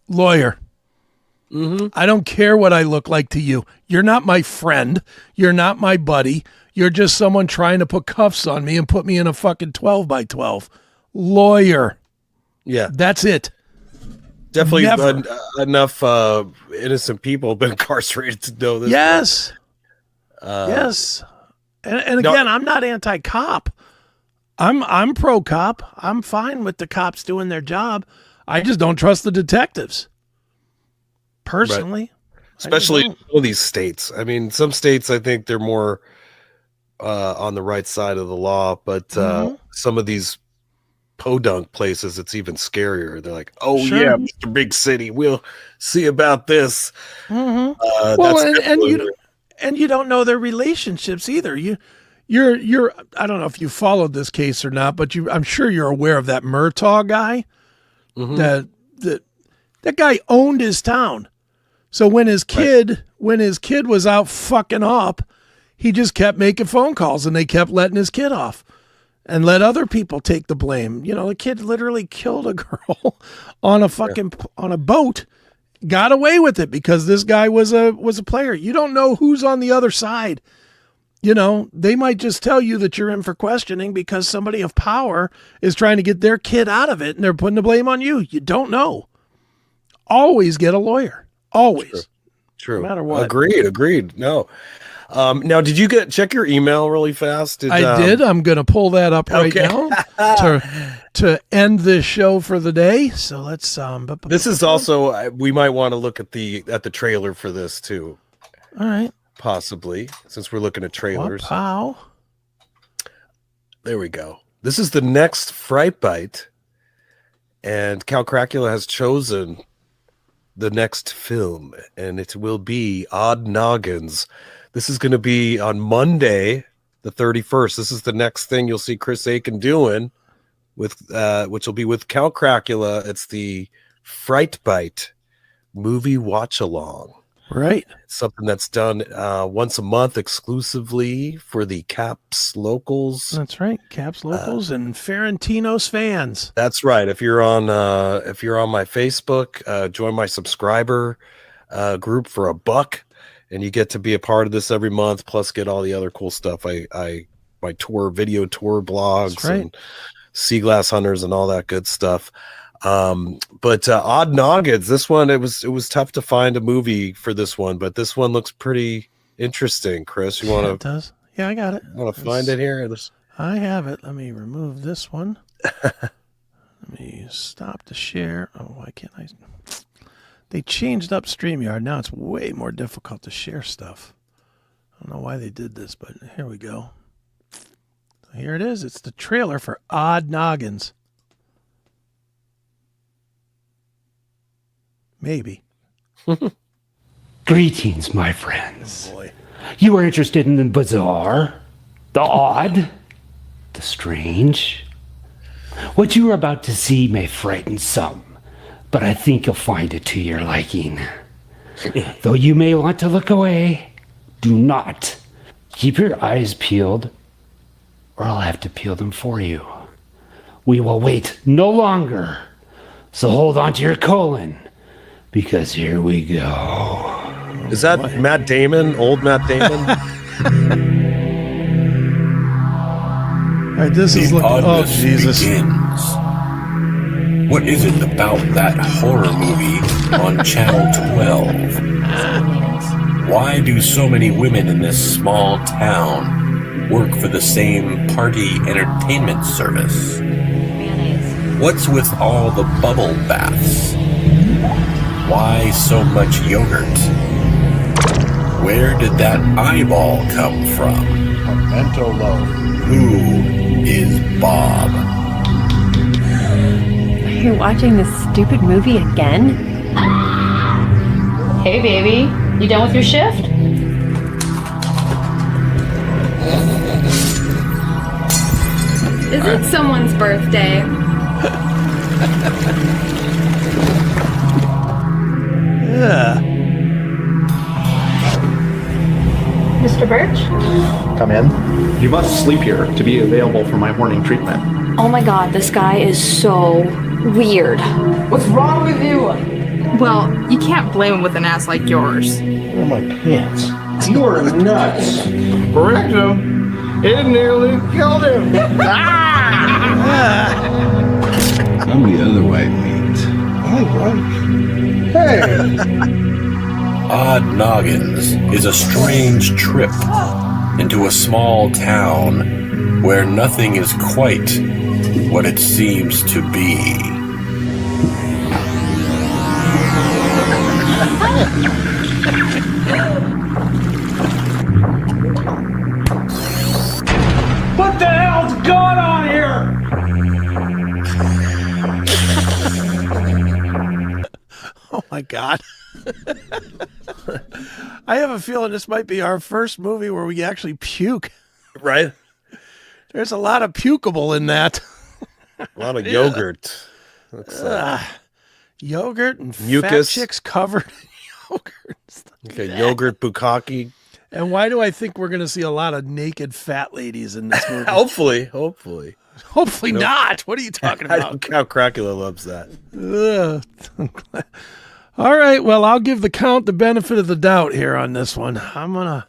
lawyer. I don't care what I look like to you. You're not my friend. You're not my buddy. You're just someone trying to put cuffs on me and put me in a fucking 12 by 12. Lawyer. Yeah. That's it. Definitely enough innocent people have been incarcerated to know this. Yes. Yes. And again, I'm not anti-cop. I'm pro-cop. I'm fine with the cops doing their job. I just don't trust the detectives. Personally. Right. Especially in some of these states. I mean, some states, I think they're more on the right side of the law, but some of these podunk places, it's even scarier. They're like, "Oh yeah, Mr. Big City, we'll see about this." Well, and you don't know their relationships either. You're I don't know if you followed this case or not, but I'm sure you're aware of that Murtaugh guy. That guy owned his town. So when his kid was out fucking up, he just kept making phone calls, and they kept letting his kid off and let other people take the blame. The kid literally killed a girl on a boat, got away with it because this guy was a player. You don't know who's on the other side. They might just tell you that you're in for questioning because somebody of power is trying to get their kid out of it, and they're putting the blame on you. You don't know. Always get a lawyer. Always. True. No matter what. Agreed. No. Now, did you check your email really fast? I did. I'm going to pull that up right now to end this show for the day. So let's. This is also. We might want to look at the trailer for this too. All right. Possibly, since we're looking at trailers. Wow. There we go. This is the next Fright Bite, and Cal Cracula has chosen the next film, and it will be Odd Noggins. This is going to be on Monday, the 31st. This is the next thing you'll see Chris Akin doing with, which will be with Cal Cracula. It's the Fright Bite movie watch along. Right. It's something that's done once a month exclusively for the Caps locals. That's right. Caps locals and Ferentinos fans. That's right. If you're on my Facebook, join my subscriber group for $1, and you get to be a part of this every month. Plus, get all the other cool stuff. My video tour blogs and Sea Glass Hunters and all that good stuff. But Odd Noggins, this one, it was tough to find a movie for this one, but this one looks pretty interesting. Chris, you want to? It does. Yeah, I got it. Want to find it here? I have it. Let me remove this one. Let me stop the share. Oh, why can't I? They changed up StreamYard. Now it's way more difficult to share stuff. I don't know why they did this, but here we go. So here it is. It's the trailer for Odd Noggins. Maybe. Greetings, my friends. Oh boy. You are interested in the bizarre, the odd, the strange. What you are about to see may frighten some, but I think you'll find it to your liking. Though you may want to look away, do not. Keep your eyes peeled, or I'll have to peel them for you. We will wait no longer, so hold on to your colon. Because here we go. Is that Matt Damon? Old Matt Damon? All right, this is looking. Oh, Jesus. Begins. What is it about that horror movie on Channel 12? Why do so many women in this small town work for the same party entertainment service? What's with all the bubble baths? Why so much yogurt? Where did that eyeball come from? Pimento loaf. Who is Bob? You're watching this stupid movie again? Hey, baby. You done with your shift? Is it someone's birthday? Yeah. Mr. Birch? Come in. You must sleep here to be available for my morning treatment. Oh my god, this guy is so weird. What's wrong with you? Well, you can't blame him with an ass like yours. Where are my pants? You are nuts. Correct him. It nearly killed him. Come the other way, mate. Hey. Odd Noggins is a strange trip into a small town where nothing is quite what it seems to be. What the hell's going on here? Oh my God. I have a feeling this might be our first movie where we actually puke. Right? There's a lot of pukeable in that. A lot of yogurt. Yogurt and mucus. Fat chicks covered in yogurt. Okay, yogurt bukkake. And why do I think we're going to see a lot of naked fat ladies in this movie? Hopefully. Hopefully not. What are you talking I about? don't count Cracula loves that. All right. Well, I'll give the count the benefit of the doubt here on this one. I'm going to.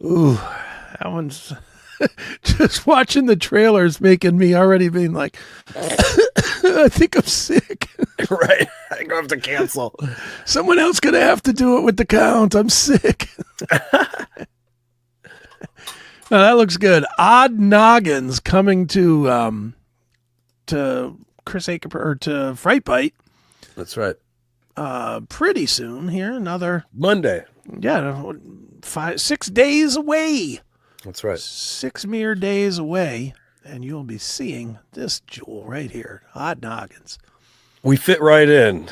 Ooh, that one's. Just watching the trailers making me already being like, I think I'm sick. Right. I think I have to cancel. Someone else going to have to do it with the count. I'm sick. Well, that looks good. Odd Noggins coming to Chris Aker or to Fright Bite. That's right. Pretty soon here. Another Monday. Yeah, 6 days away. That's right. 6 mere days away, and you'll be seeing this jewel right here. Odd Noggins. We fit right in.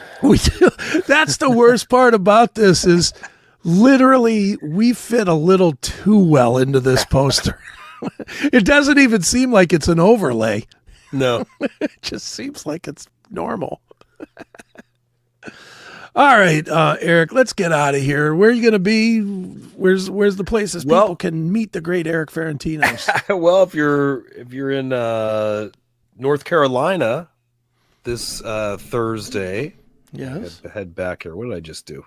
That's the worst part about this is literally we fit a little too well into this poster. It doesn't even seem like it's an overlay. No. It just seems like it's normal. All right, Eric, let's get out of here. Where are you going to be? Where's the places people can meet the great Eric Ferentinos? Well, if you're in North Carolina this Thursday, yes, head back here. What did I just do?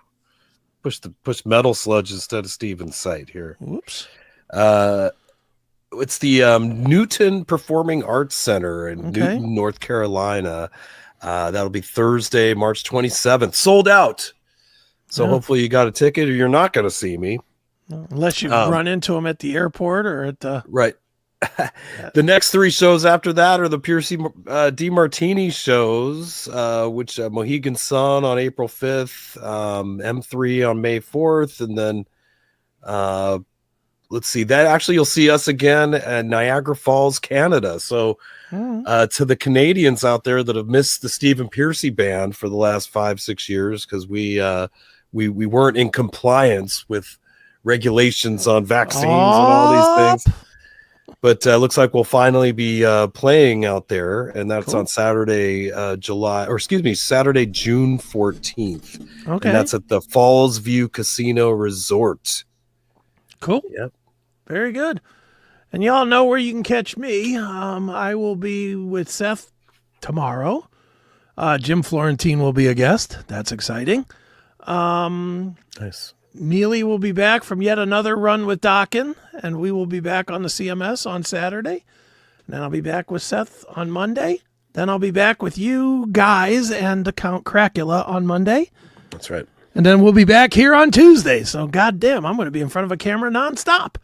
Push Metal Sludge instead of Steven's site here. Whoops. It's the Newton Performing Arts Center in Newton, North Carolina. That'll be Thursday, March 27th. Sold out. So hopefully you got a ticket, or you're not going to see me. Unless you run into him at the airport or at the... Right. The next 3 shows after that are the Piercy DeMartini shows, which Mohegan Sun on April 5th, M3 on May 4th, and then let's see, that actually you'll see us again at Niagara Falls, Canada. So to the Canadians out there that have missed the Stephen Piercy band for the last 5-6 years, because we weren't in compliance with regulations on vaccines and all these things. But looks like we'll finally be playing out there, and that's on Saturday, Saturday, June 14th. Okay. And that's at the Falls View Casino Resort. Cool. Yep. Very good. And y'all know where you can catch me. I will be with Seth tomorrow. Jim Florentine will be a guest. That's exciting. Nice. Neely will be back from yet another run with Akin, and we will be back on the CMS on Saturday. And then I'll be back with Seth on Monday. Then I'll be back with you guys and Count Cracula on Monday. That's right. And then we'll be back here on Tuesday. So goddamn, I'm going to be in front of a camera nonstop.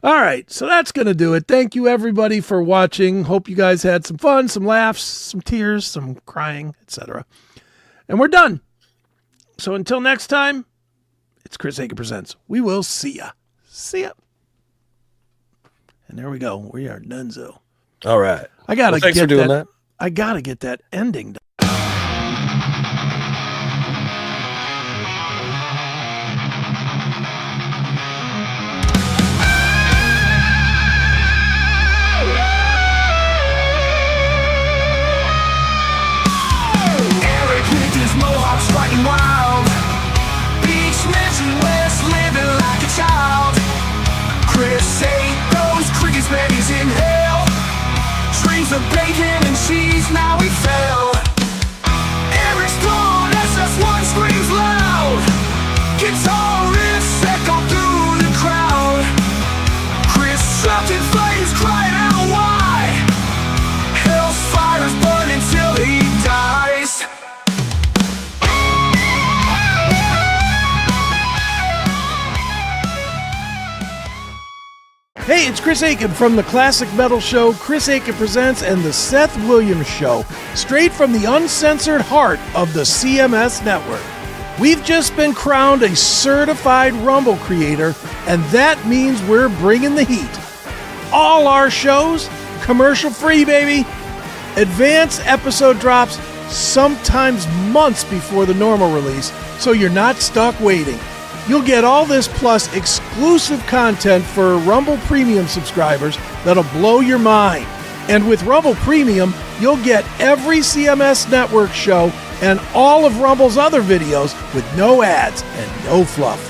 All right, so that's going to do it. Thank you, everybody, for watching. Hope you guys had some fun, some laughs, some tears, some crying, etc. And we're done. So until next time, it's Chris Akin Presents. We will see ya. See ya. And there we go. We are donezo. All right. I gotta thanks for doing that. I gotta get that ending done. Striking wild, beach mansion west, living like a child. Chris ate those crickets, babies in hell. Dreams of bacon and cheese, now he fell. Eric's gone, SS1 screams loud. Guitarist echo through the crowd. Chris trapped in flames, crying out why. Hell's fires burn until he dies. Hey, it's Chris Akin from the Classic Metal Show, Chris Akin Presents, and the Seth Williams Show, straight from the uncensored heart of the CMS network. We've just been crowned a certified Rumble creator, and that means we're bringing the heat. All our shows, commercial-free, baby. Advanced episode drops, sometimes months before the normal release, so you're not stuck waiting. You'll get all this plus exclusive content for Rumble Premium subscribers that'll blow your mind. And with Rumble Premium, you'll get every CMS Network show and all of Rumble's other videos with no ads and no fluff.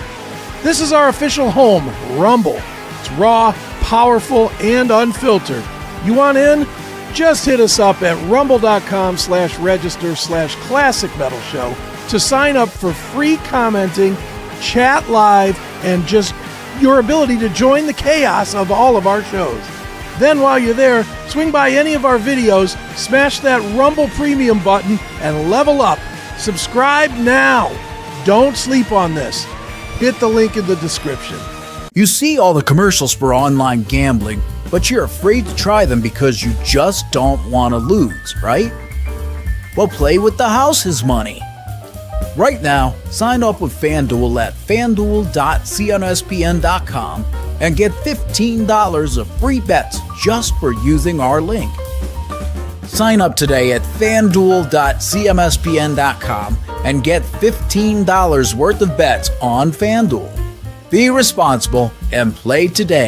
This is our official home, Rumble. It's raw, powerful, and unfiltered. You want in? Just hit us up at rumble.com/register/classic metal show to sign up for free commenting, chat live, and just your ability to join the chaos of all of our shows. Then while you're there, swing by any of our videos, smash that Rumble Premium button, and level up. Subscribe now. Don't sleep on this. Hit the link in the description. You see all the commercials for online gambling, but you're afraid to try them because you just don't want to lose, right? Well, play with the house's money. Right now, sign up with FanDuel at fanduel.cnspn.com and get $15 of free bets just for using our link. Sign up today at fanduel.cmspn.com and get $15 worth of bets on FanDuel. Be responsible and play today.